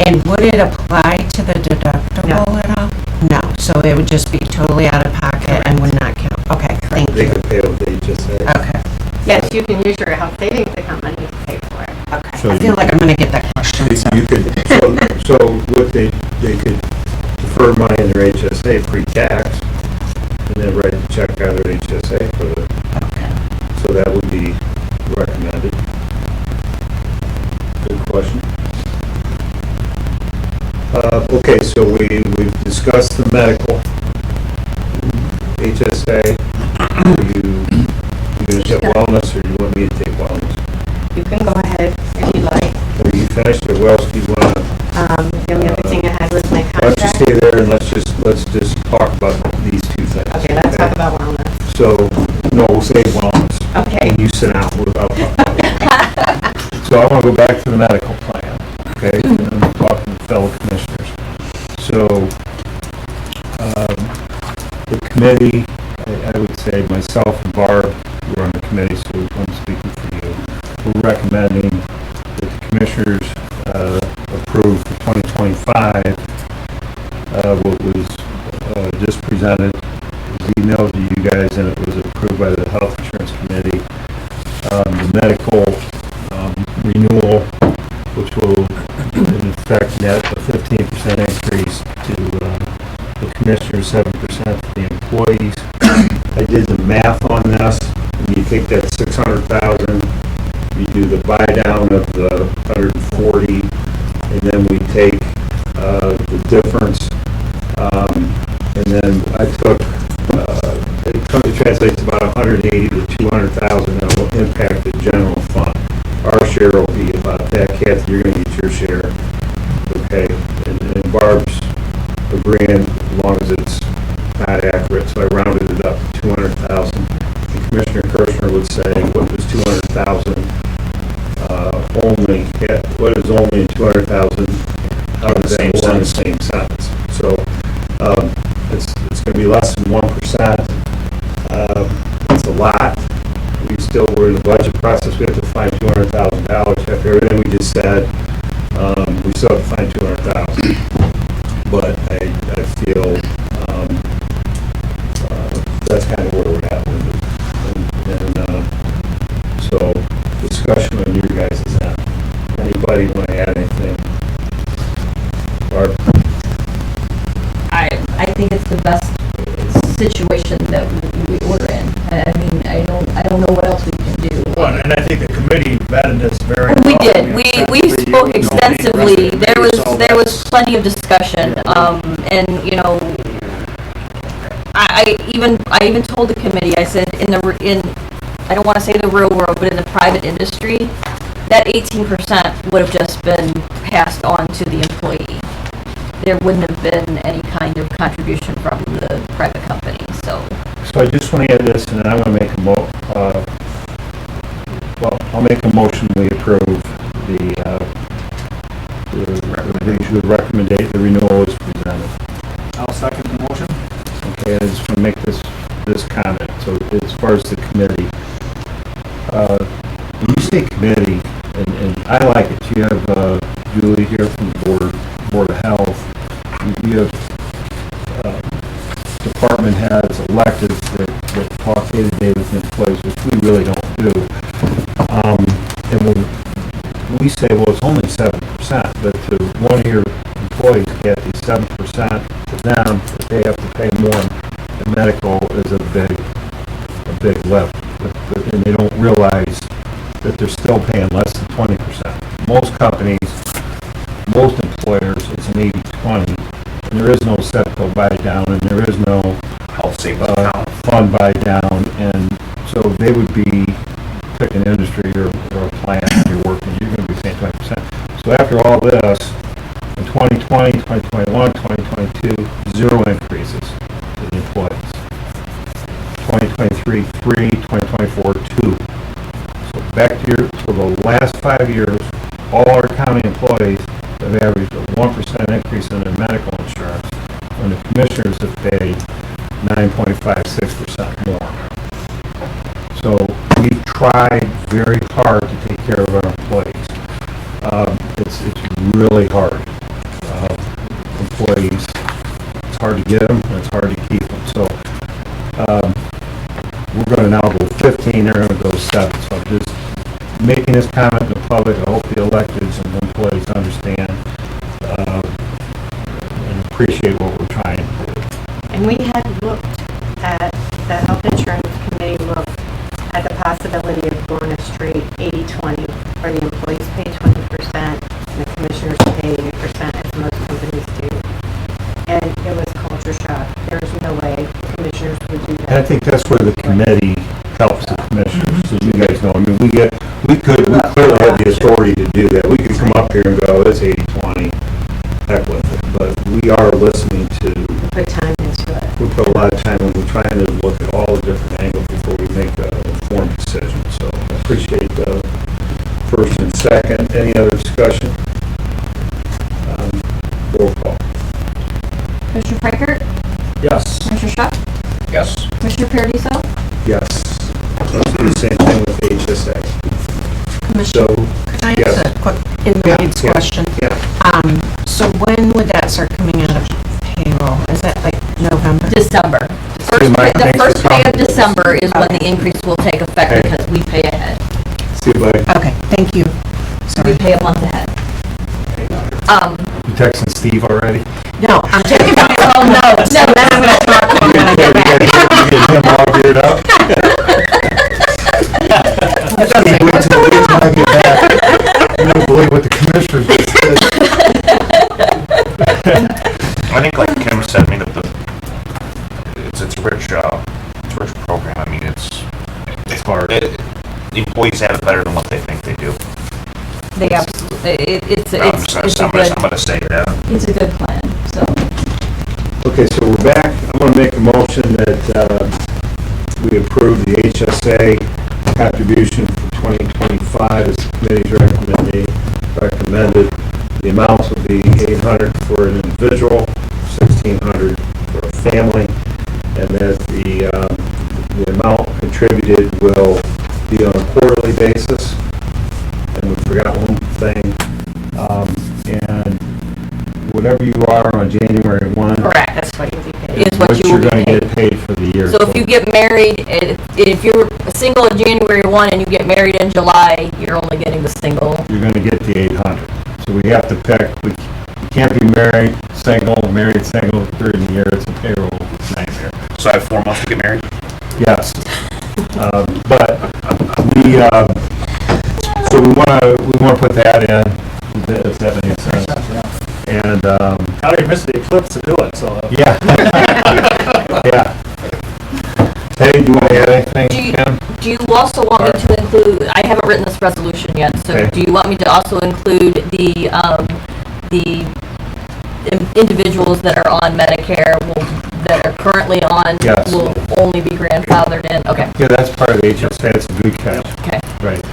And would it apply to the deductible at all? No, so it would just be totally out of pocket and would not count. Okay, thank They you. can pay with HSA. Okay, Yes, you can use your health savings account money to pay for it. okay. So I feel like I'm gonna get that question. You could, so what they could defer money in their HSA pre-tax and then write the check out of their HSA for the, so that would be recommended. Good question. Okay, so we've discussed the medical, HSA. You gonna get wellness, or do you want me to take wellness? You can go ahead if you'd like. Are you finished, or what else do you want to? The only other thing I had was my Why don't you contract. stay there and let's just talk about these two things. Okay, let's talk about wellness. So, no, we'll say wellness. Okay. And you sit down, we'll talk about wellness. So I want to go back to the medical plan, okay? And I'm talking to fellow commissioners. So, the committee, I would say myself and Barb, who are on the committee, so I'm speaking for you, we're recommending that the commissioners approve for 2025 what was just presented. It was emailed to you guys and it was approved by the Health Insurance Committee. The medical renewal, which will in effect net a 15% increase to the commissioners, 7% for the employees. I did the math on this. When you take that 600,000, you do the buy down of the 140, and then we take the difference, and then I took, it translates to about 180 to 200,000 that will impact the general fund. Our share will be about that. Kathy, you're going to get your share, okay? And Barb's agreeing as long as it's not accurate, so I rounded it up to 200,000. And Commissioner Kirschner would say, what was 200,000 only? What is only in 200,000? How does that work in the same sentence? So it's going to be less than 1%. It's a lot. We're in the budget process. We have to find $200,000 after everything we just said. We still have to find $200,000. But Barb? I think it's the best situation that we're in. I mean, I don't know what else we can do. Well, and I think the committee vetted this very well. We did. We spoke extensively. extensively. There was plenty of discussion. And, you know, I even told the committee, I said, I don't want to say the real world, but in the private industry, that 18% would have just been passed on to the employee. There wouldn't have been any kind of contribution from the private company, so. So I just want to add this, and then I'm going to make I'll make a motion, we approve the recommendation, the renewal is presented. I'll second the motion. Okay, I just want to make this comment. So as far as the committee, when you say committee, and I like it, you have Julie here from the Board of Health, you have department heads, electeds that talk day to day with employees, which we really don't do. And when we say, well, it's only 7%, but to one of your employees, Kathy, 7% to them, that they have to pay more in medical is a big lift. And they don't realize that they're still paying less than 20%. Most companies, most employers, it's an 80-20, and there is no SEPCO buy down, and there is no Health savings account. fund buy down, and so they would be, pick an industry or a plant you're working, you're going to be paying 20%. So after all this, in 2020, 2021, 2022, 0 increases to the employees. 2023, 3, 2024, 2. So back to the last 5 years, all our county employees have averaged a 1% increase in their medical insurance, when the commissioners have paid 9.56% more. So we've tried very hard to take care of our employees. It's really hard. Employees, it's hard to get them, and it's hard to keep them. So we're going to now go 15, they're going to go 7. So I'm just making this comment in the public. I hope the electeds and the employees understand and appreciate what we're trying to do. And we had looked at, the Health Insurance Committee looked at the possibility of going a straight 80-20, where the employees pay 20% and the commissioners pay 80%, as most companies do. And it was culture shock. There's no way the commissioners would do that. And I think that's where the committee helps the commissioners, so you guys know. I mean, we clearly have the authority to do that. We could come up here and go, it's 80-20, heck with it. But we are listening to, Put time into it. we put a lot of time and we're trying to look at all the different angles before we make an informed decision. So I appreciate the first and second. Any other discussion? Roll call. Commissioner Prankert? Yes. Commissioner Schuck? Yes. Commissioner Paradiso? Yes. Let's do the same thing with HSA. So, Can I yes. ask a quick intermediate Yeah. question? Yeah. So when would that start coming out of payroll? Is that like November? December. Mike, The thanks for first day of coming. December is when the increase will take effect Okay. because we pay ahead. See you, buddy. Okay, thank you. We pay a month ahead. You texting Steve already? No, I'm taking my Oh, no, So then I'm gonna talk to him when I get back. You get him all geared up? I get back. You don't believe what the commissioners just did. I think like Kim said, I mean, it's a rich program. I mean, it's hard. The employees have it better than what they think they do. They absolutely, it's a I'm gonna say that. it's a good plan, so. Okay, so we're back. I'm going to make a motion that we approve the HSA contribution for 2025 as the committee's recommended. The amounts will be $800 for an individual, $1,600 for a family, and that the amount contributed will be on a quarterly basis. And we forgot one thing, and whatever you are on January 1. Correct. That's what you'll be paid. Is what you you're will be going to paid. get paid for the year. So if you get married, if you're single in January 1 and you get married in July, you're only getting the single. You're going to get the 800. So we have to pick, we can't be married, single, third in the year, it's a payroll nightmare. So I have 4 months to get married? Yes. But so we wanna put that in, if that makes sense. And, How do you miss the eclipse to do it, so. yeah. Yeah. Hey, do you want to add anything, Kim? Do you also want me to include, I haven't written this resolution yet, so Okay. do you want me to also include the individuals that are on Medicare that are currently on Yes. will only be grandfathered in? Okay, Yeah, that's part of the HSA, it's a good catch. okay. Right.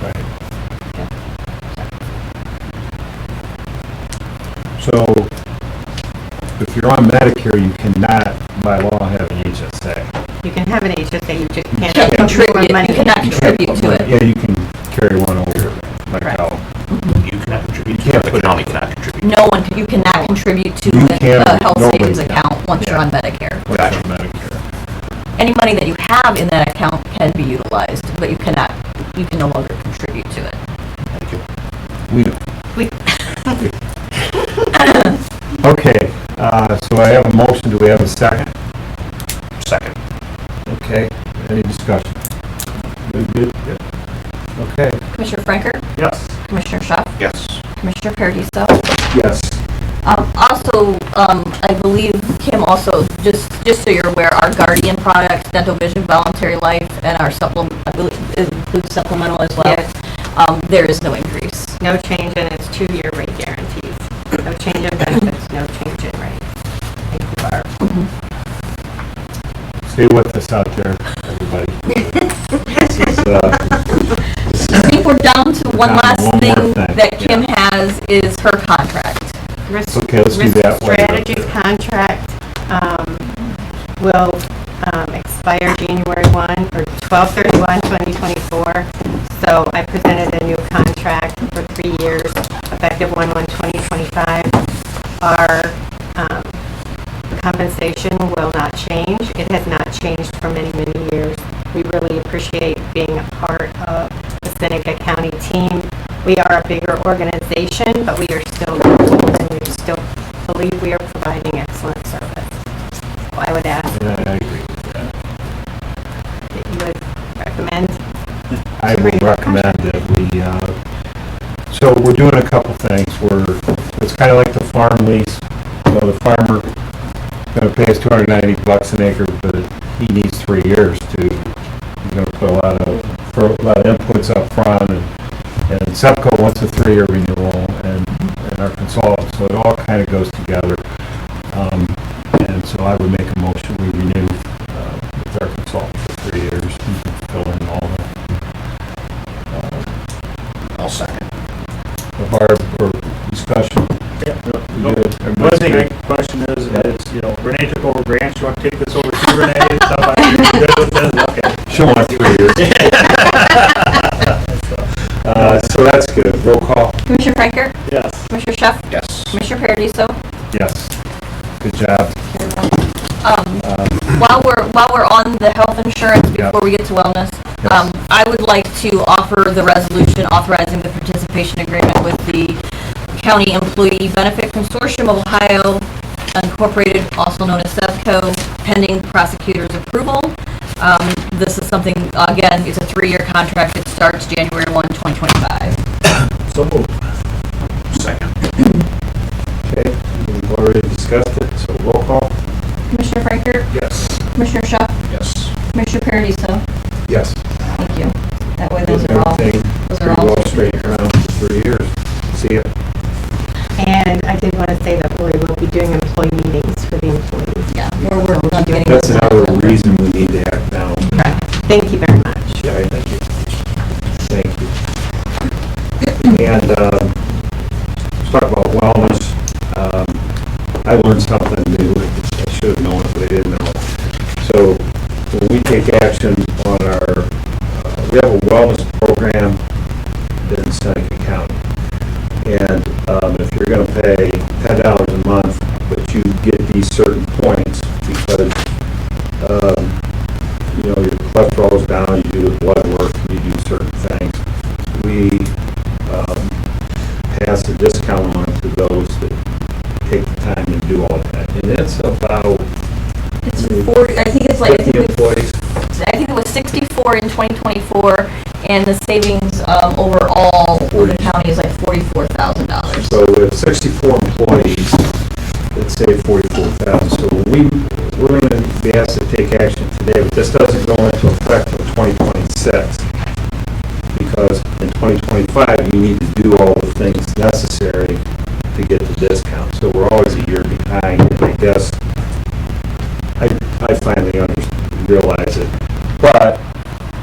Right. So, if you're on Medicare, you cannot, by law, have an HSA. You can have an HSA, you just can't Can't put more contribute, money. you cannot contribute to it. Yeah, you can carry one over, like Right. how, You cannot contribute. You can't The put- county cannot contribute. You cannot contribute to You a can't, health nobody savings can. account once you're Yeah. on Medicare. what's on Medicare. Any money that you have in that account can be utilized, but you can no longer contribute to it. Thank you. We don't. We- Okay, so I have a motion, do we have a second? Second. Okay, any discussion? Good? Good. Okay. Commissioner Franker, Yes. Commissioner Schuff, Yes. Commissioner Paradiso. Yes. Also, I believe Kim also, just so you're aware, our Guardian products, dental vision, voluntary life, and our supplement, I believe it includes supplemental as well. Yes. There is no increase. No change in its 2-year rate guarantees. No change in benefits, no change in rates. Thank you, Barb. Stay with us out there, everybody. This is, I think we're down to one Down to last one more thing thing, that Kim has is her contract. Risk Okay, let's do Risk that one. Strategies contract will expire January 1 or 12/31/2024. So I presented a new contract for 3 years, effective 1/1/2025. Our compensation will not change. It has not changed for many, many years. We really appreciate being a part of the Seneca County team. We are a bigger organization, but we are still local, and we still believe we are providing excellent service. So I would ask Yeah, I agree with that. that you would recommend. I would recommend that we, so we're doing a couple things. It's kind of like the farm lease. You know, the farmer gonna pay us $290 an acre, but he needs 3 years he's gonna put a lot of inputs up front, and SEPCO wants a 3-year renewal, and our consultant, so it all kind of goes together. And so I would make a motion, we renew with our consultant for 3 years, and fill in all I'll second. the Barb or discussion. Yeah, You no. good? The Everybody's only thing, good? question is, Renee took over grants, you want to take this over to Renee? Somebody good with this? Okay. She'll want 3 years. So that's good. Roll call. Commissioner Franker, Yes. Commissioner Schuff, Yes. Commissioner Paradiso. Yes. Good job. While we're on the health insurance, Yeah. before we get to wellness, Yes. I would like to offer the resolution authorizing the participation agreement with the County Employee Benefit Consortium of Ohio Incorporated, also known as SEPCO, pending prosecutor's approval. This is something, again, it's a 3-year contract. It starts January 1, 2025. So moved. Second. Okay, we've already discussed it, so roll call. Commissioner Franker, Yes. Commissioner Schuff, Yes. Commissioner Paradiso. Yes. Thank you. That way those are all, Everything those pretty are all. well straightened around for 3 years. See ya. And I did want to say that we will be doing employee meetings for the employees. Yeah, we're working on getting. That's this another done. reason we need to act now. Thank you very much. Yeah, thank you. Thank you. And, let's talk about wellness. I learned something new. I should have known it, but I didn't know. So, when we take action on we have a wellness program in Seneca County. And, if you're gonna pay $10 a month, but you get these certain points because, your cholesterol is down, you do the blood work, you do certain things. We pass a discount on take the time to do all that. And it's about It's 40, I think it's like, 50 employees. I think it was 64 in 2024, and the savings overall for the county is like $44,000. So with 64 employees, let's say 44,000. So we're going to be asked to take action today, but this doesn't go into effect until 2026. Because in 2025, you need to do all the things necessary to get the discount. So we're always a year behind, and I guess I finally realize it. But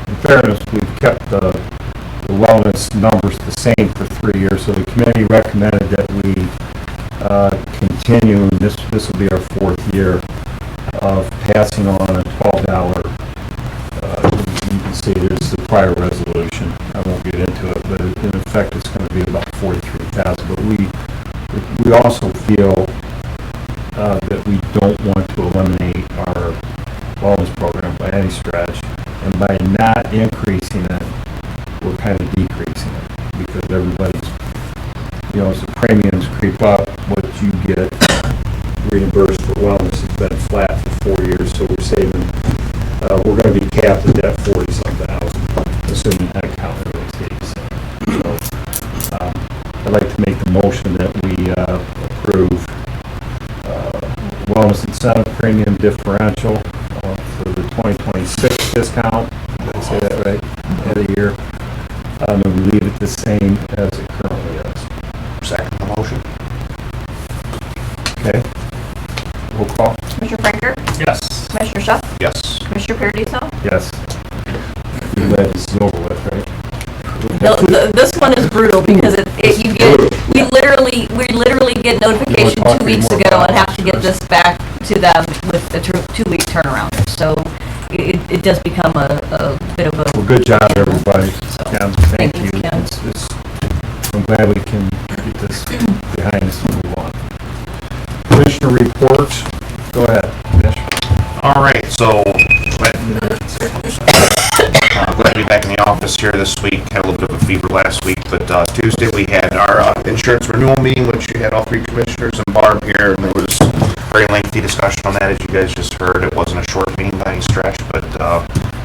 in fairness, we've kept the wellness numbers the same for 3 years. So the committee recommended that we continue. This will be our 4th year of passing on a $12. You can see there's the prior resolution. I won't get into it, but in effect, it's going to be about 43,000. But we also feel that we don't want to eliminate our wellness program by any stretch, and by not increasing it, we're kind of decreasing it because everybody's, as the premiums creep up, what you get reimbursed for wellness has been flat for 4 years, so we're saving. We're going to be capped at that 40-some thousand, assuming headcount really stays the same. So I'd like to make the motion that we approve wellness incentive premium differential for the 2026 discount. Did I say that right? At a year. And we leave it the same as it currently is. Second the motion. Okay. Roll call. Commissioner Franker? Yes. Commissioner Schuff? Yes. Commissioner Paradiso? Yes. You're glad this is over with, right? No, this one is brutal because we literally get notification 2 weeks ago and have to get this back to them with a 2-week turnaround. So it does become a bit of a. Well, good job, everybody. So, Ken, thank you. Ken. I'm glad we can get this behind us and move on. Commissioner reports. Go ahead, Commissioner. All right, so glad to be back in the office here this week. Had a little bit of a fever last week, but Tuesday we had our insurance renewal meeting, which you had all 3 commissioners and Barb here, and there was a very lengthy discussion on that, as you guys just heard. It wasn't a short meeting by any stretch, but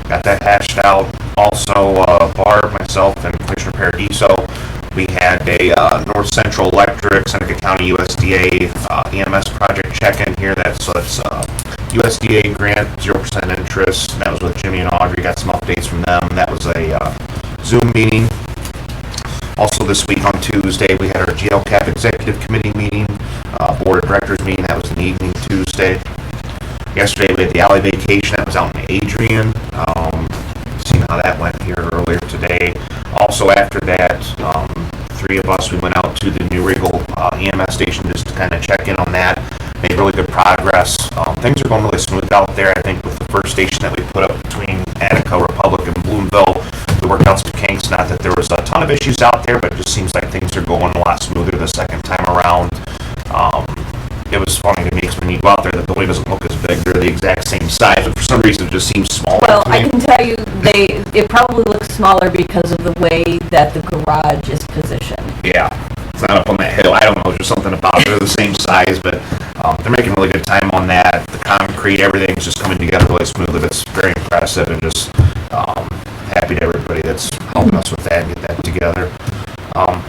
got that hashed out. Also, Barb, myself, and Commissioner Paradiso, we had a North Central Electric, Seneca County USDA EMS project check-in here. That's USDA grant, 0% interest. That was with Jimmy and Audrey. Got some updates from them. That was a Zoom meeting. Also this week on Tuesday, we had our GLCAP Executive Committee meeting, Board of Directors meeting. That was in the evening Tuesday. Yesterday, we had the Alley Vacation. That was out in Adrian. Seeing how that went here earlier today. Also after that, 3 of us, we went out to the New Regal EMS station just to kind of check in on that. Made really good progress. Things are going really smooth out there. I think with the first station that we put up between Attica, Republic, and Bloomville, we worked out some kinks. Not that there was a ton of issues out there, but it just seems like things are going a lot smoother the second time around. It was funny to me because when you go out there, the building doesn't look as big. They're the exact same size, but for some reason it just seems smaller. Well, to me. I can tell you, it probably looks smaller because of the way that the garage is positioned. Yeah, it's not up on that hill. I don't know, there's something about it. They're the same size, but they're making really good time on that. The concrete, everything's just coming together really smoothly. It's very impressive, and just happy to everybody that's helping us with that and get that together.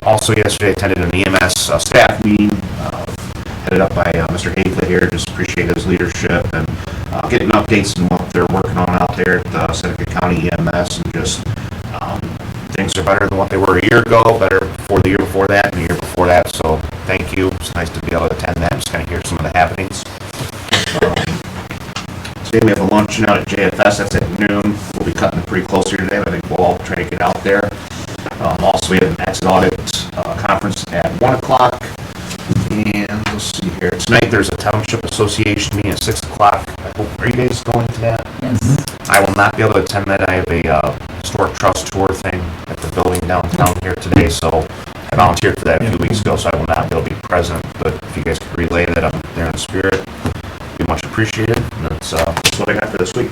Also yesterday, I attended an EMS staff meeting, headed up by Mr. Haefele here. Just appreciate his leadership and getting updates on what they're working on out there at Seneca County EMS, and just things are better than what they were a year ago, better for the year before that and the year before that. So thank you. It's nice to be able to attend that and just kind of hear some of the happenings. Today we have a luncheon out at JFS. That's at noon. We'll be cutting it pretty close here today, but I think we'll all try to get out there. Also, we have an exit audit conference at 1 o'clock. And let's see here. Tonight there's a Township Association meeting at 6 o'clock. Are you guys going to that? Yes. I will not be able to attend that. I have a historic trust tour thing at the building downtown here today, so I volunteered for that a few weeks ago, so I will not be able to be present. But if you guys could relay that I'm there in the spirit, it'd be much appreciated. And that's what I got for this week.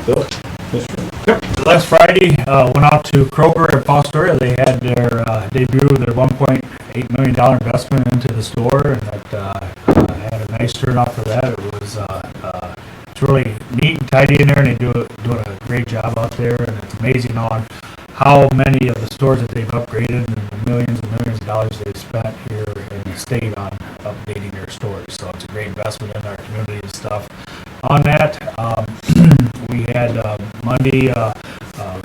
Bill? Commissioner? Last Friday, went out to Kroger at Fostoria. They had their debut, their $1.8 million investment into the store, and that had a nice turnout for that. It was it's really neat and tidy in there, and they doing a great job out there. And it's amazing on how many of the stores that they've upgraded and the millions and millions of dollars they've spent here in the state on updating their stores. So it's a great investment in our community and stuff. On that, we had Monday,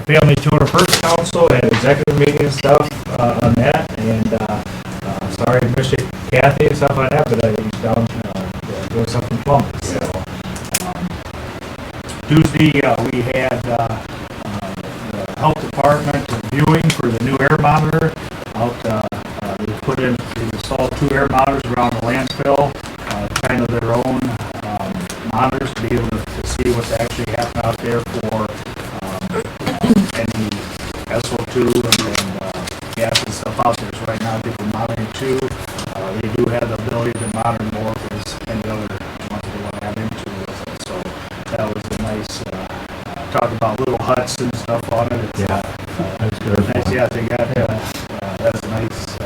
family tour of First Council, had executive meeting and stuff on that, and sorry I missed it, Kathy and stuff like that, but I was down doing something plumbing. So Tuesday, we had the health department viewing for the new air monitor. They installed 2 air monitors around the landfill, kind of their own monitors to be able to see what's actually happening out there for any SO2 and gas and stuff out there. So right now, they're monitoring 2. They do have the ability to monitor more as any other ones they want to have into with it. So that was a nice, talk about little huts and stuff on it. It's, That's good. nice, yeah, they got, that's nice,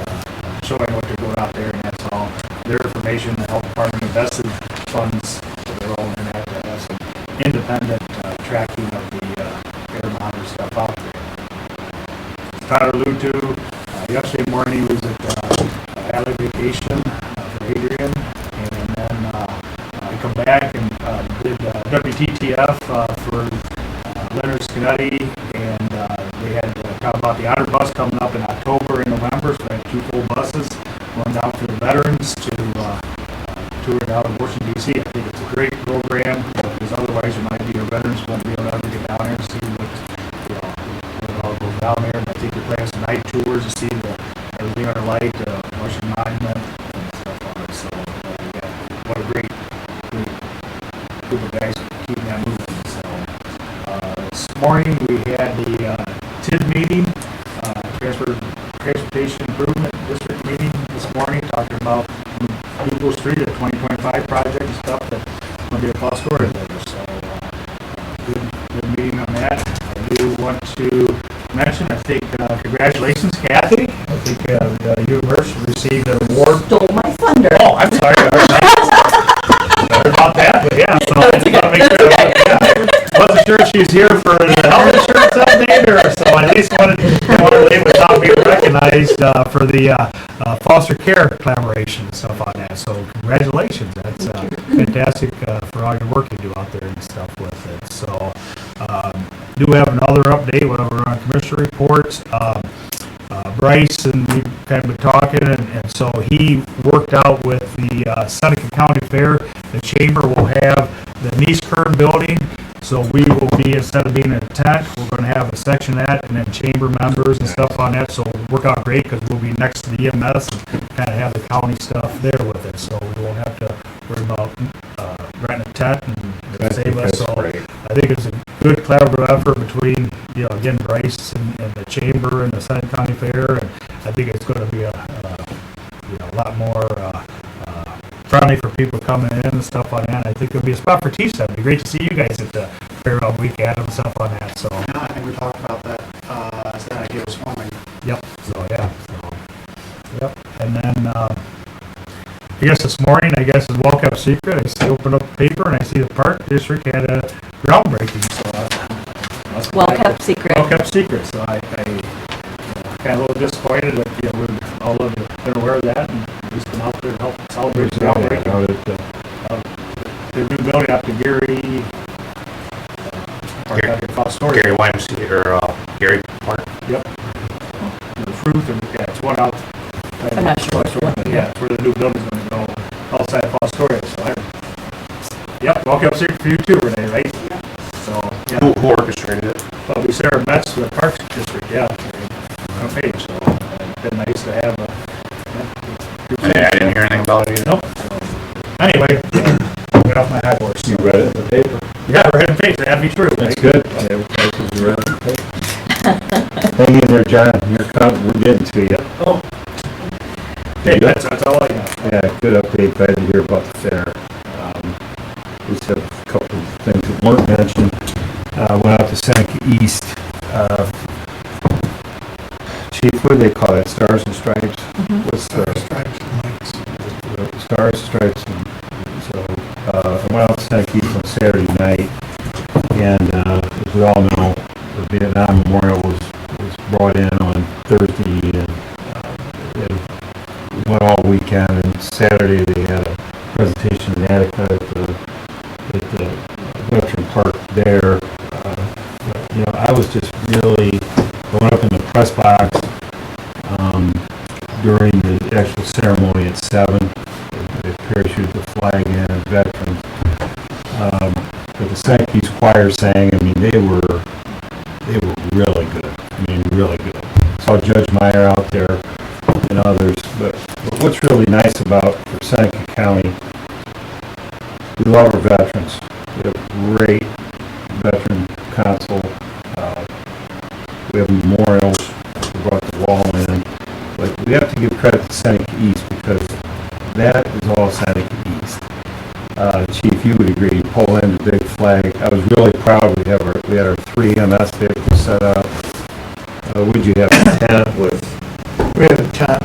showing what they're doing out there, and that's all their information. The health department invested funds of their own in that to have some independent tracking of the air monitor stuff out there. Tyler alluded to, yesterday morning he was at Alley Vacation for Adrian, and then I come back and did WTTF for Leonard Scanetti, and they had talked about the Honor Bus coming up in October and November, so I had 2 full buses going down for the veterans to tour it out in Washington, D.C. I think it's a great program, because otherwise there might be your veterans won't be able to ever get down there and see what, what it all goes down there. And I think they're planning some night tours to see everything on the light, Russian Monument and stuff on it. So, what a great group of guys keeping that moving. So, this morning we had the TID meeting, Transportation Improvement District meeting this morning, talking about Google Street, a 2025 project and stuff that's going to be a Fostoria later. So, good meeting on that. I do want to mention, I think, congratulations, Kathy. I think the university received an award. Stole my thunder. Oh, I'm sorry. Sorry about that, but yeah, so I just want to make sure. Wasn't sure if she was here for the health insurance update, or so I at least wanted to leave without being recognized for the foster care collaboration and stuff on that. So congratulations. That's fantastic for all your work you do out there and stuff with it. So do have another update when we're on commissioner reports. Bryce and we've kind of been talking, and so he worked out with the Seneca County Fair. The chamber will have the Nice Kern building, so we will be, instead of being in a tent, we're going to have a section of that, and then chamber members and stuff on that. So it'll work out great because we'll be next to the EMS and kind of have the county stuff there with it. So we won't have to worry about renting a tent and save us. So I think it's a good collaborative effort between, again, Bryce and the chamber and the Seneca County Fair, and I think it's going to be a lot more friendly for people coming in and stuff on that. I think it'll be a spot for TSA. It'd be great to see you guys at the fair all weekend and stuff on that. So I think we talked about that. So that idea was fun. yep. So yeah. So yep. And then I guess this morning, I guess is well kept secret. I see open up the paper and I see the park district had a groundbreaking. So Well kept secret. Well kept secret. So I kind of a little disappointed, but we've all been aware of that, and just come out there and help celebrate the groundbreaking. The new building up to Gary Fostoria. Gary YMCA, or Gary Park. Yep. The fruit, and it's one out. I'm not sure. Yeah, it's where the new building's going to go, outside of Fostoria. So yep, well kept secret for you too, Renee, right? So yeah. Who orchestrated it? Well, we Sarah Metz, the Parks District, yeah, on a page, so it's been nice to have a. I didn't hear anything about it either. Nope. Anyway, get off my high horse. You read it in the paper? Yeah, I read the page, that'd be true. That's good. You read it in the paper. Hang in there, John. We're getting to you. Oh. Hey, that's all I got. Yeah, good update. Glad to hear about the fair. Just have a couple of things that weren't mentioned. Went out to Seneca East Chief, what do they call that, Stars and Stripes? What's the? Stripes and lights. Stars, Stripes, and so, I went out to Seneca East on Saturday night, and, as we all know, the Vietnam Memorial was brought in on Thursday, and, it went all weekend, and Saturday they had a presentation in Attica at the Veteran Park there. You know, I was just really going up in the press box, during the actual ceremony at 7. They parachute the flag in, veterans. But the Seneca East Choir sang, I mean, they were really good. I mean, really good. Saw Judge Meyer out there and others. But what's really nice about for Seneca County, we love our veterans. We have great veteran council. We have memorials. We brought the wall in. But we have to give credit to Seneca East because that is all Seneca East. Chief, you would agree, pull in the big flag. I was really proud we had our 3 MS vehicles set up. Would you have a tent with? We had a tent.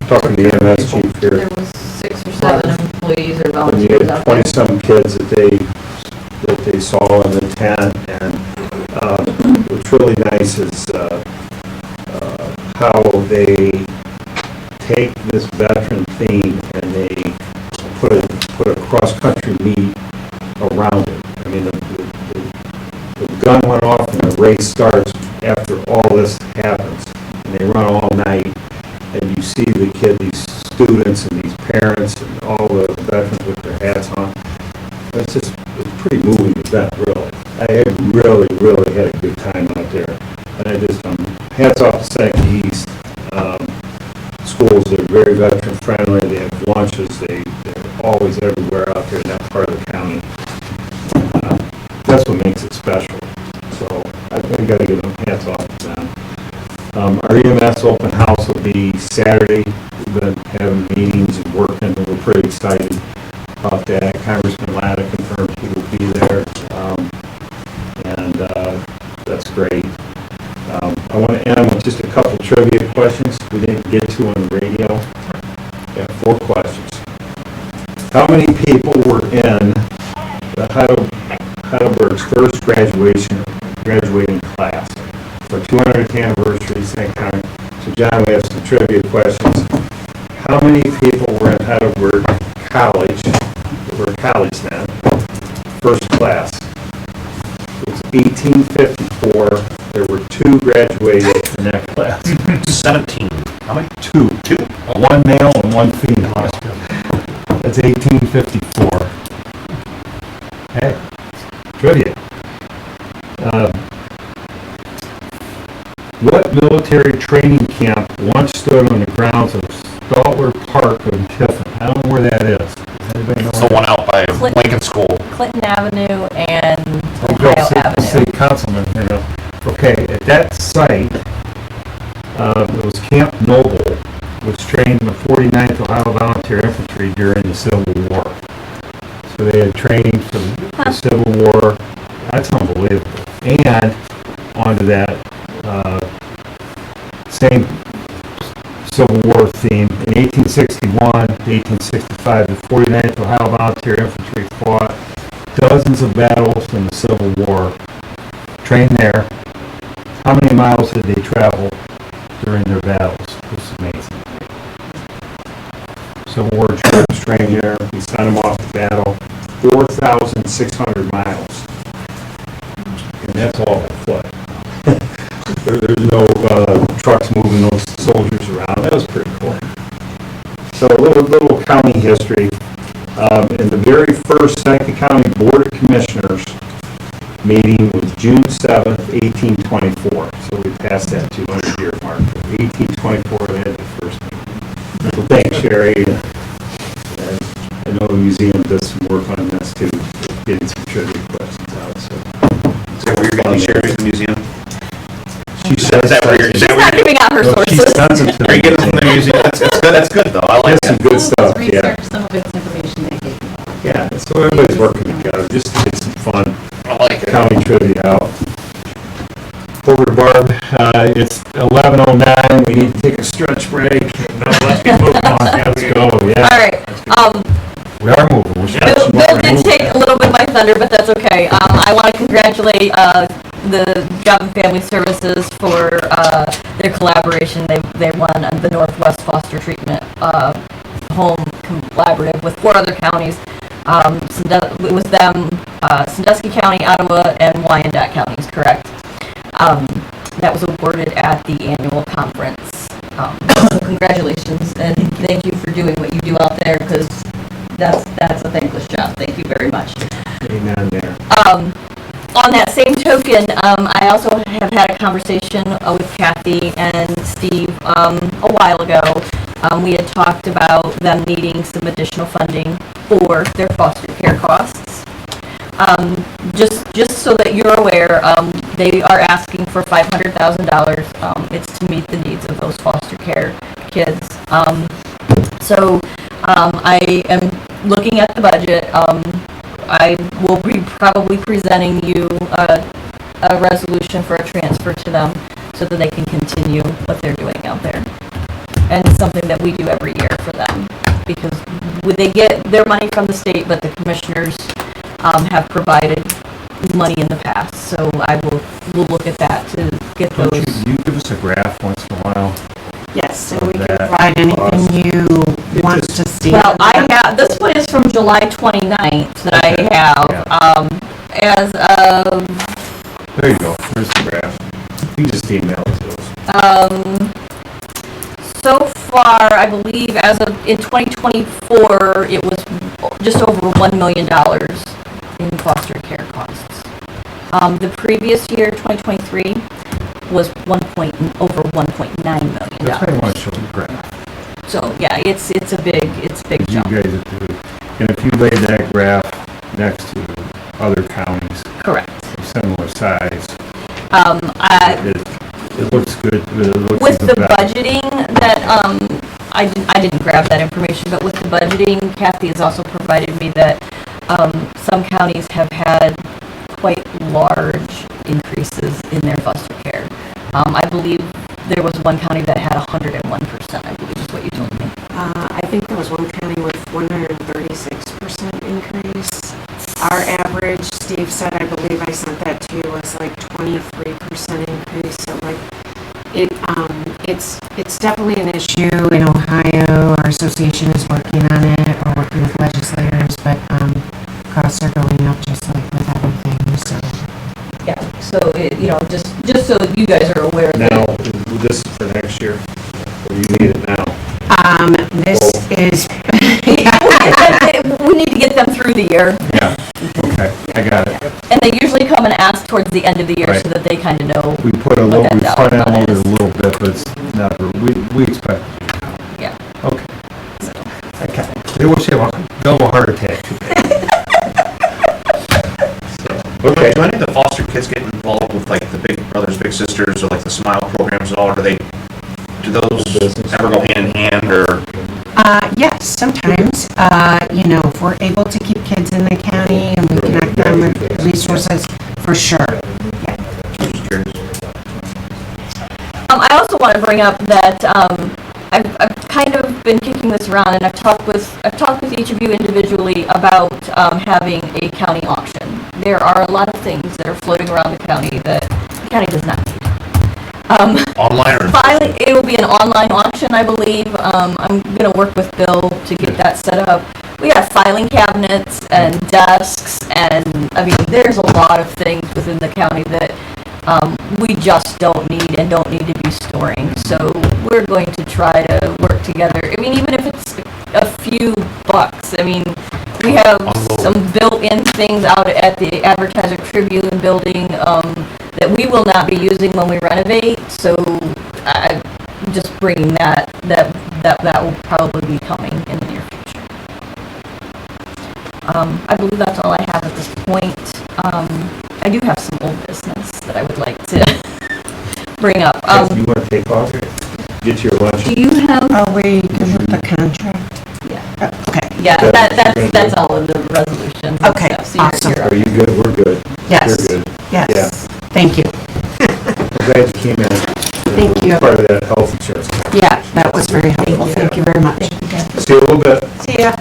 Talking to the MS chief here. There was 6 or 7 employees or And you volunteers had out there. 20-some kids that they saw in the tent, and what's really nice is how they take this veteran theme and they put a cross-country meet around it. I mean, the gun went off and the race starts after all this happens, and they run all night, and you see these students and these parents and all the veterans with their hats on. It's a pretty moving event, really. I really had a good time out there. And I just, hats off to Seneca East. Schools, they're very veteran friendly, they have lunches, they're always everywhere out there in that part of the county. That's what makes it special. So I gotta give them hats off to them. Our EMS open house will be Saturday. We've been having meetings and working, and we're pretty excited about that. Congressman Latta confirmed he will be there, and that's great. I want to end with just a couple trivia questions we didn't get to on the radio. Got 4 questions. How many people were in the Heidelberg's first graduating class for 200th anniversary St. County? So John, we have some trivia questions. How many people were in Heidelberg College, or college then, first class? It was 1854. There were 2 graduated in that class. 17. How many? 2. 1 male and 1 female. That's 1854. Hey, trivia. What military training camp once stood on the grounds of Stotler Park in Tiffin? I don't know where that is. Does anybody know? It's the one out by Clinton. Lincoln School. Clinton Avenue and I'll go Ohio city Avenue. councilman here. Okay, at that site, it was Camp Noble, which trained the 49th Ohio Volunteer Infantry during the Civil War. So they had training for the Civil War. That's unbelievable. And onto that same Civil War theme, in 1861 to 1865, the 49th Ohio Volunteer Infantry fought dozens of battles in the Civil War. Trained there. How many miles did they travel during their battles? This is amazing. Civil War troops trained there. We sent them off to battle 4,600 miles. And that's all on foot. There's no trucks moving those soldiers around. That was pretty cool. So a little county history. In the very first Seneca County Board of Commissioners meeting was June 7th, 1824. So we passed that 200-year mark. 1824, they had the first meeting. So thanks, Sherry. And I know the museum does some work on this too, getting some trivia questions out. So You're getting these shares in the museum? she says Is that where you're, is that She's where not you're giving out her No, she sources. sends them to Are you getting them from the museum? That's good though. I like That's some that. good stuff, yeah. Some of it's information they gave me. Yeah, so everybody's working together just to get some fun I like it. county trivia out. Over to Barb, it's 11:09, We need to take a stretch break. No, let's get moving on. Let's go, yeah. All right, We are moving. We should- Bill did take a little bit of my thunder, but that's okay. I want to congratulate the Job and Family Services for their collaboration. They won the Northwest Foster Treatment Home Collaborative with 4 other counties. It was them, Sandusky County, Ottawa, and Wyandotte counties, correct? That was awarded at the annual conference. So congratulations, and thank you for doing what you do out there, because that's a thankless job. Thank you very much. Amen there. On that same token, I also have had a conversation with Kathy and Steve a while ago. We had talked about them needing some additional funding for their foster care costs. Just so that you're aware, they are asking for $500,000. It's to meet the needs of those foster care kids. So I am looking at the budget. I will be probably presenting you a resolution for a transfer to them so that they can continue what they're doing out there. And it's something that we do every year for them, because they get their money from the state, but the commissioners have provided money in the past. So we'll look at that to get Don't those. you give us a graph once in a while? Yes, and we can That provide anything you want to see. Well, I have, this one is from July 29th that I have, as of, There you go. There's the graph. You just email it to us. so far, I believe, as of, in 2024, it was just over $1 million in foster care costs. The previous year, 2023, was over $1.9 million. That's why I want to show the graph. So, yeah, it's a big You jump. guys do. And if you lay that graph next to other counties Correct. of similar size, it looks good. It looks With even the better. budgeting that, I didn't grab that information, but with the budgeting, Kathy has also provided me that, some counties have had quite large increases in their foster care. I believe there was one county that had 101%, I believe is what you told me. I think there was one county with 136% increase. Our average, Steve said, I believe I sent that to you, was like 23% increase. So like, it's definitely an issue in Ohio. Our association is working on it, or working with legislators, but costs are going up just like with everything. So Yeah, so, just so you guys are aware that. Now, this is for next year. Or you need it now? this is We need to get them through the year, Yeah. Okay, I got it. and they usually come and ask towards the end of the year Right. so that they kind of know. We put a little, What we that front dollar amount loaded is. a little bit, but it's never, we expect. Yeah. Okay. Okay. They will have a double heart attack today. Okay. Do any of the foster kids get involved with like the Big Brothers, Big Sisters, or like the Smile programs at all? Or do those ever go hand in hand, or? yes, sometimes, if we're able to keep kids in the county and we connect them with resources, for sure. Just curious. I also want to bring up that I've kind of been kicking this around, and I've talked with each of you individually about having a county auction. There are a lot of things that are floating around the county that the county does not need. Online or? Finally, it will be an online auction, I believe. I'm going to work with Bill to get that set up. We have filing cabinets and desks, and there's a lot of things within the county that we just don't need and don't need to be storing. So we're going to try to work together. Even if it's a few bucks. We have some built-in things out at the Advertiser Tribune building that we will not be using when we renovate. So I'm just bringing that will probably be coming in the near future. I believe that's all I have at this point. I do have some old business that I would like to bring up. You want to take off? Get your lunch? Do you have? Are we good with the contract? Yeah. Okay. Yeah, that's all in the resolutions. and Okay, stuff, so you're- awesome. you're up. Are you good? We're good. Yes. You're good. Yes. Yeah. Thank you. I'm glad you came in. Thank you. Part of that health insurance. Yeah, that was very helpful. Thank you very much. See you a little bit. See ya.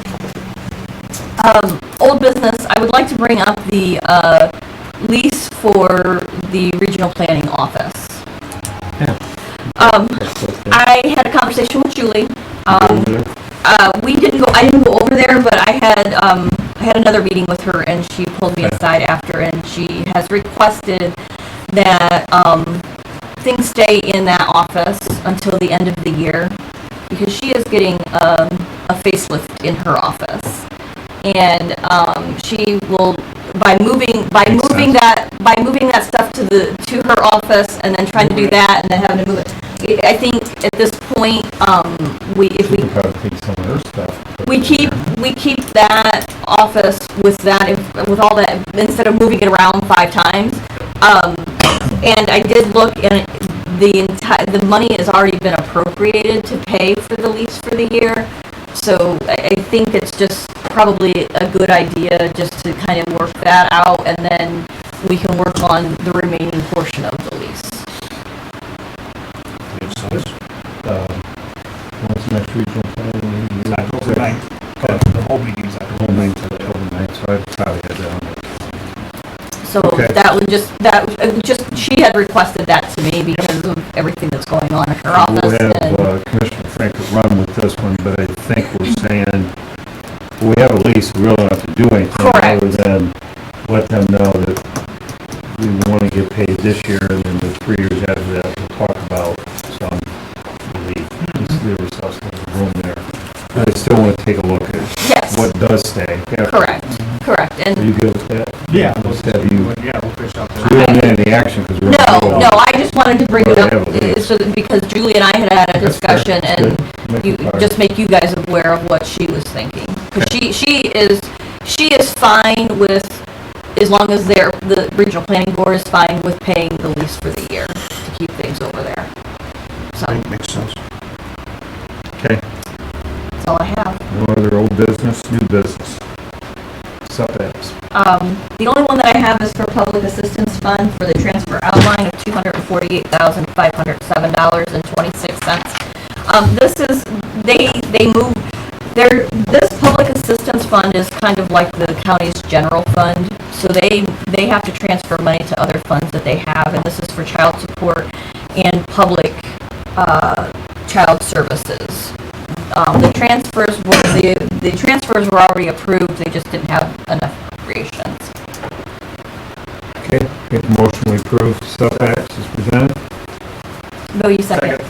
Old business, I would like to bring up the lease for the regional planning office. I had a conversation with Julie. I didn't go over there, but I had another meeting with her, and she pulled me aside after, and she has requested that things stay in that office until the end of the year, because she is getting a facelift in her office. And she will, by moving that stuff to her office and then trying to do that and then having to move it. I think at this point, we Probably take some of her stuff. we keep that office with all that, instead of moving it around 5 times. And I did look, and the money has already been appropriated to pay for the lease for the year. So I think it's just probably a good idea just to kind of work that out, and then we can work on the remaining portion of the lease. Makes sense. What's the next regional planning meeting? It's October 9th. The whole meeting's October 9th. So I probably had that on. So Okay. she had requested that to me because of everything that's going on in her office. We'll and- have Commissioner Frank run with this one, but I think we're saying, we have a lease, we really don't have to do anything Correct. other than let them know that we want to get paid this year, and then the 3 years after that, we'll talk about some relief. Just leave ourselves a little room there. But I still want to take a look at Yes. what does stay. Yeah. Correct. Are And you good with that? Yeah. Let's have you, We'll push out we don't need any action, because we're. no, I just wanted to bring it Well, up they have a lease. so that, because Julie and I had a That's fair. discussion, That's and good. Make you, it hard. just make you guys aware of what she was thinking. Because she is fine with, as long as the regional planning board is fine with paying the lease for the year to keep things over there. So Makes sense. Okay, that's all I have. no other old business, new business. Sub-apps. The only one that I have is for public assistance fund for the transfer outline of $248,507.26. This is, they move, this public assistance fund is kind of like the county's general fund, so they have to transfer money to other funds that they have, and this is for child support and public, child services. The transfers were already approved, they just didn't have enough appropriations. Okay, make a motion to approve sub-apps as presented. Bill, you second.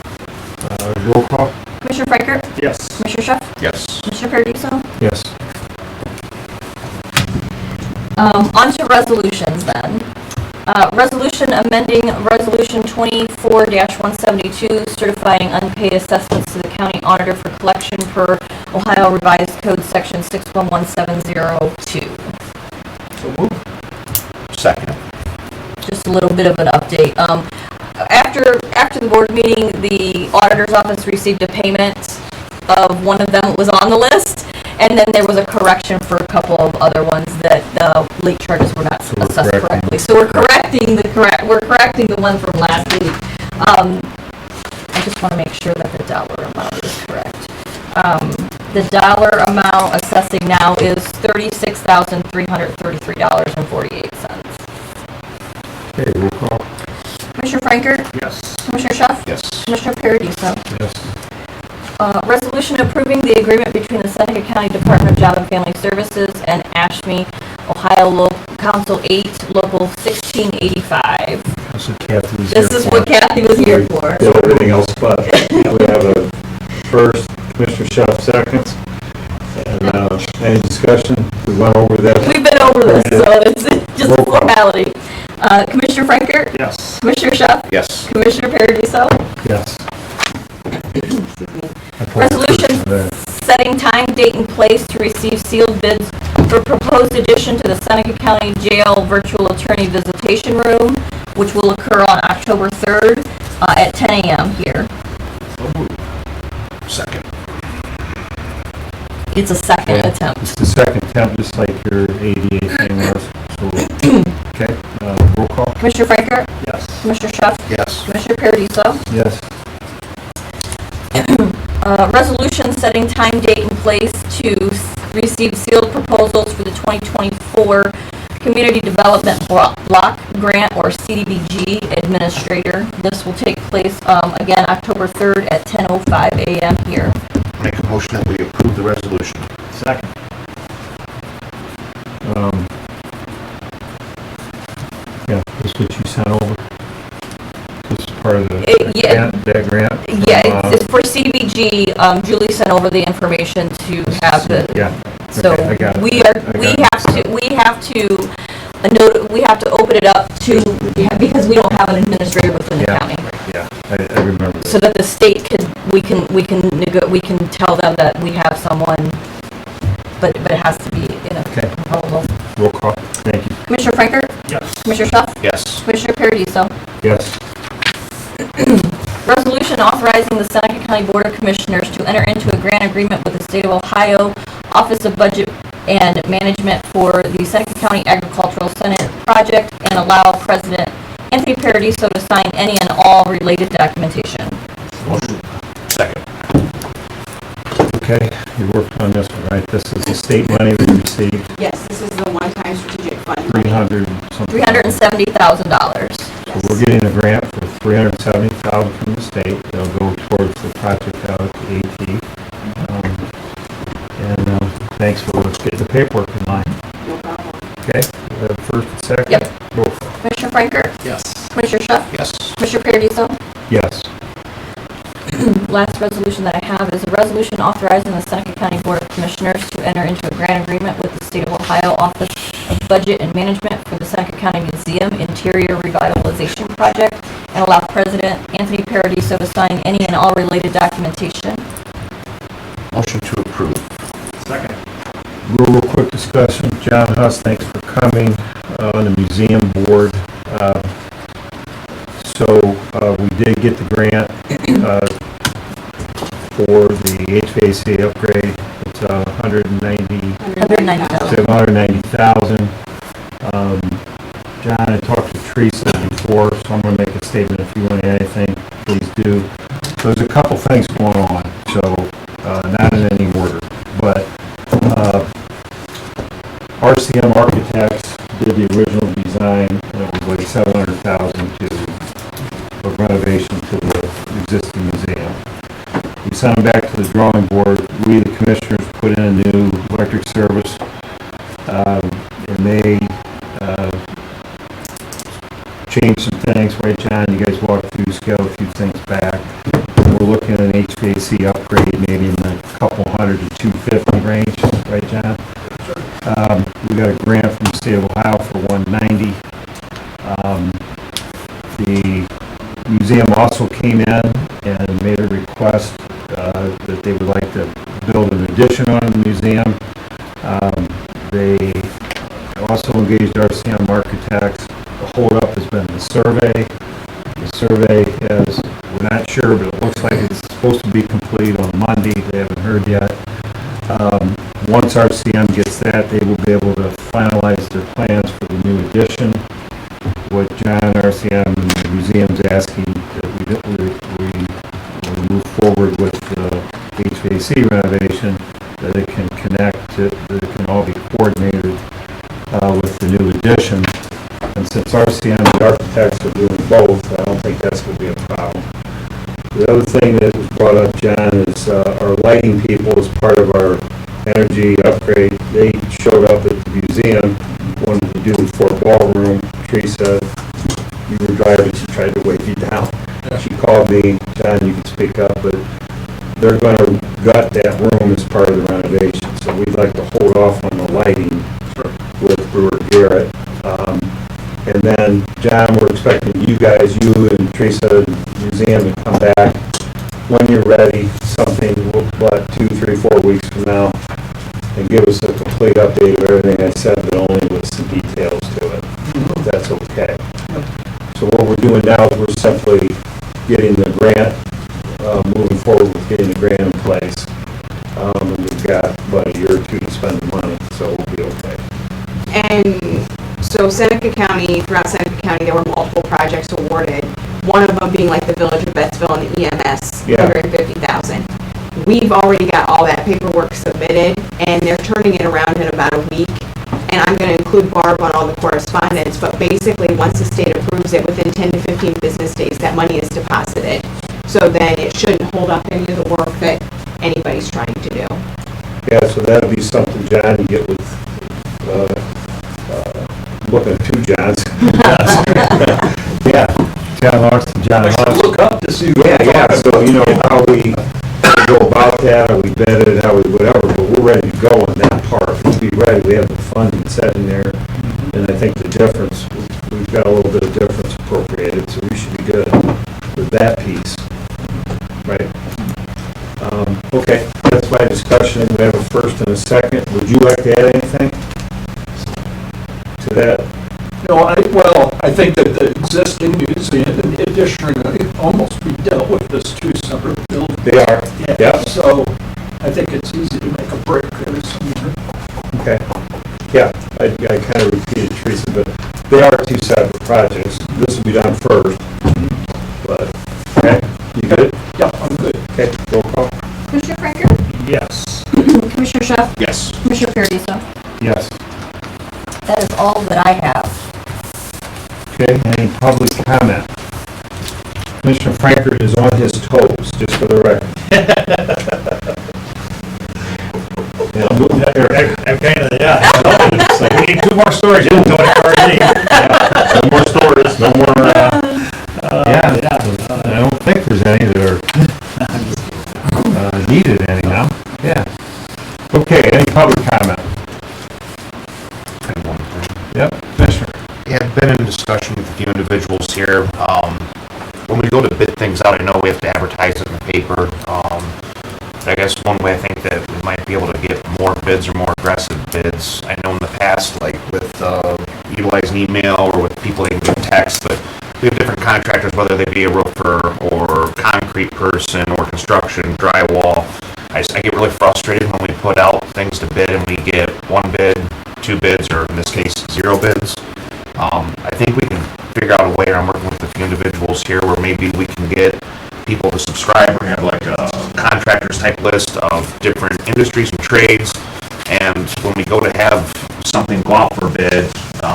Roll call? Commissioner Freichert? Yes. Commissioner Schuff? Yes. Commissioner Paradiso? Yes. On to resolutions then. Resolution amending Resolution 24-172, certifying unpaid assessments to the county auditor for collection per Ohio Revised Code Section 611702. So move. Second. Just a little bit of an update. After the board meeting, the auditor's office received a payment of one of them that was on the list, and then there was a correction for a couple of other ones that late charges were not we're assessed correcting. correctly. So we're correcting the one from last week. I just want to make sure that the dollar amount is correct. The dollar amount assessing now is $36,333.48. Okay, roll call? Commissioner Freichert? Yes. Commissioner Schuff? Yes. Commissioner Paradiso? Yes. Resolution approving the agreement between the Seneca County Department of Job and Family Services and ASHME, Ohio Council 8, Local 1685. That's what Kathy was here This is for. what Kathy was here for. Did everything else but. We have a first, Commissioner Schuff seconds. And, any discussion? We went over that. We've been over this, so it's just a Roll call. formality. Commissioner Freichert? Yes. Commissioner Schuff? Yes. Commissioner Paradiso? Yes. Resolution setting time, date, and place to receive sealed bids for proposed addition to the Seneca County Jail Virtual Attorney Visitation Room, which will occur on October 3rd at 10 a.m. here. Second. It's a second attempt. It's the second attempt, just like your ADA thing was. So, okay, roll call? Commissioner Freichert? Yes. Commissioner Schuff, Yes. Commissioner Paradiso. Yes. Resolution setting time, date, and place to receive sealed proposals for the 2024 Community Development Block Grant, or CDBG Administrator. This will take place, again, October 3rd at 10:05 a.m. here. Make a motion that we approve the resolution. Second. Yeah, this is what you sent over? This is part of the Yeah. grant, that grant? Yeah, it's for CDBG. Julie sent over the information to have the. Yeah. So Okay, I got it. we I have to open it up to, because we don't have an administrator within the Yeah. county. Yeah, I remember that. So that the state we can tell them that we have someone, but it has to be in a Okay. proposal. Roll call. Thank you. Commissioner Franker? Yes. Commissioner Schuff? Yes. Commissioner Paradiso? Yes. Resolution authorizing the Seneca County Board of Commissioners to enter into a grant agreement with the State of Ohio Office of Budget and Management for the Seneca County Agricultural Center project, and allow President Anthony Paradiso to sign any and all related documentation. Motion. Second. Okay, you worked on this one, right? This is the state money we received, Yes, this is the one-time strategic fund. 300 something. $370,000. So we're getting a grant for $370,000 from the state. It'll go towards the project out at the AT. Thanks for getting the paperwork in line. No problem. Okay, we have first and second? Yep. Roll call. Commissioner Franker? Yes. Commissioner Schuff? Yes. Commissioner Paradiso? Yes. Last resolution that I have is a resolution authorizing the Seneca County Board of Commissioners to enter into a grant agreement with the State of Ohio Office of Budget and Management for the Seneca County Museum Interior Revitalization Project, and allow President Anthony Paradiso to sign any and all related documentation. Motion to approve. Second. Real quick discussion. John Huss, thanks for coming on the museum board. We did get the grant for the HVAC upgrade. It's $190,000. John, I talked to Teresa before, so I'm going to make a statement. If you want to add anything, please do. There's a couple things going on, so not in any order, but RCM Architects did the original design, and it was like $700,000 to a renovation to the existing museum. We sent them back to the drawing board. We, the commissioners, put in a new electric service, and they changed some things, right, John? You guys walked through, scaled a few things back. We're looking at an HVAC upgrade, maybe in the couple hundred to 250 range, right, John? We got a grant from the state of Ohio for $190. The museum also came in and made a request that they would like to build an addition on the museum. They also engaged RCM Architects. The holdup has been the survey. The survey has, we're not sure, but it looks like it's supposed to be complete on Monday. They haven't heard yet. Once RCM gets that, they will be able to finalize their plans for the new addition. What John, RCM, and the museum's asking that we move forward with the HVAC renovation, that it can connect, that it can all be coordinated with the new addition. And since RCM and the architects are doing both, I don't think that's going to be a problem. The other thing that was brought up, John, is our lighting people, as part of our energy upgrade, they showed up at the museum, wanted to do the Fort Ballroom. Teresa, you were driving, she tried to wave you down. She called me, John, you can speak up, but they're going to gut that room as part of the renovation, so we'd like to hold off on the lighting with Brewer Garrett. And then, John, we're expecting you guys, you and Teresa, and the museum to come back when you're ready, something, 2, 3, 4 weeks from now, and give us a complete update of everything I said, but only with some details to it, if that's okay. So what we're doing now is we're simply getting the grant, moving forward with getting the grant in place. And we've got about a year or two to spend the money, so we'll be okay. And so Seneca County, throughout Seneca County, there were multiple projects awarded. One of them being like the Village of Bettsville and the EMS, Yeah. $150,000. We've already got all that paperwork submitted, and they're turning it around in about a week. And I'm gonna include Barb on all the correspondence, but basically, once the state approves it, within 10 to 15 business days, that money is deposited. So then it shouldn't hold up any of the work that anybody's trying to do. Yeah, so that'll be something, John, you get with, looking at two Johns. Yeah, John Larson, John Larson. Look up to see. Yeah, so you know how we go about that, how we bet it, how we whatever, but we're ready to go on that part. We'll be ready, we have the funding set in there, and I think the difference, we've got a little bit of difference appropriated, so we should be good with that piece. Right? Okay, that's my discussion, we have a first and a second. Would you like to add anything to that? No, I think that the existing museum and the addition could almost be dealt with as two separate buildings. They are, yeah. So I think it's easy to make a break there somewhere. Okay. Yeah, I kind of repeated Teresa, but they are two separate projects. This will be done first. But, okay, you good? Yeah, I'm good. Okay, roll call. Commissioner Pranker? Yes. Commissioner Chef? Yes. Commissioner Paradiso? Yes. That is all that I have. Okay, any public comment? Commissioner Frankert is on his toes, just for the record. I'm kind of, yeah. It's like, we need 2 more stories, you don't already. No more stories, no more, yeah, I don't think there's any that are needed any now. Yeah. Okay, any public comment? And one thing. Yep, Commissioner. Yeah, I've been in discussion with a few individuals here. When we go to bid things out, I know we have to advertise it in the paper. I guess one way I think that we might be able to get more bids or more aggressive bids. I know in the past, like with utilizing email or with people that can text, but we have different contractors, whether they be a roofer or concrete person or construction, drywall. I get really frustrated when we put out things to bid and we get 1 bid, 2 bids, or in this case, 0 bids. I think we can figure out a way, or I'm working with a few individuals here, where maybe we can get people to subscribe or have like a contractors type list of different industries and trades. And when we go to have something go out for bid,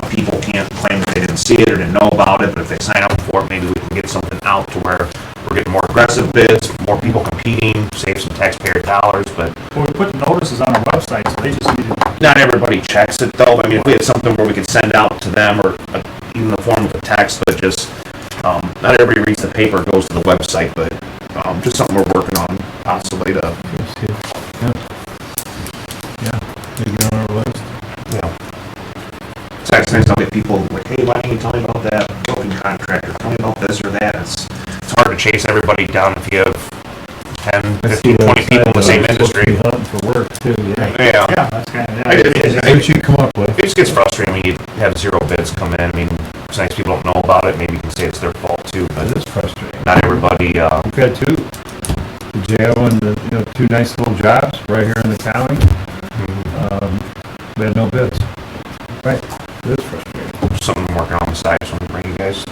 people can't claim that they didn't see it or didn't know about it, but if they sign up for it, maybe we can get something out to where we're getting more aggressive bids, more people competing, save some taxpayer dollars, but Well, we put notices on our website, so they just need to. not everybody checks it though. I mean, if we had something where we could send out to them or even in the form of a text, but just, not everybody reads the paper, goes to the website, but, just something we're working on possibly to, You get on our list? you know. Sometimes I'll get people like, hey, why don't you tell me about that broken contractor? Tell me about this or that. It's hard to chase everybody down if you have 10, 15, 20 people in the same industry. Hunting for work too, yeah. Yeah. Yeah, that's kind of, What you come up with? It just gets frustrating when you have 0 bids come in. I mean, sometimes people don't know about it. Maybe you can say it's their fault too, but It is frustrating. not everybody, We've had 2, the jail and the, 2 nice little jobs right here in the county. We had no bids. Right, it is frustrating. something I'm working on the side, so I'm bring you guys.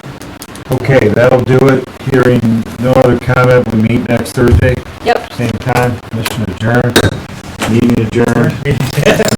Okay, that'll do it. Hearing no other comment, we meet next Thursday, Yep. same time. Mission adjourned. Meeting adjourned.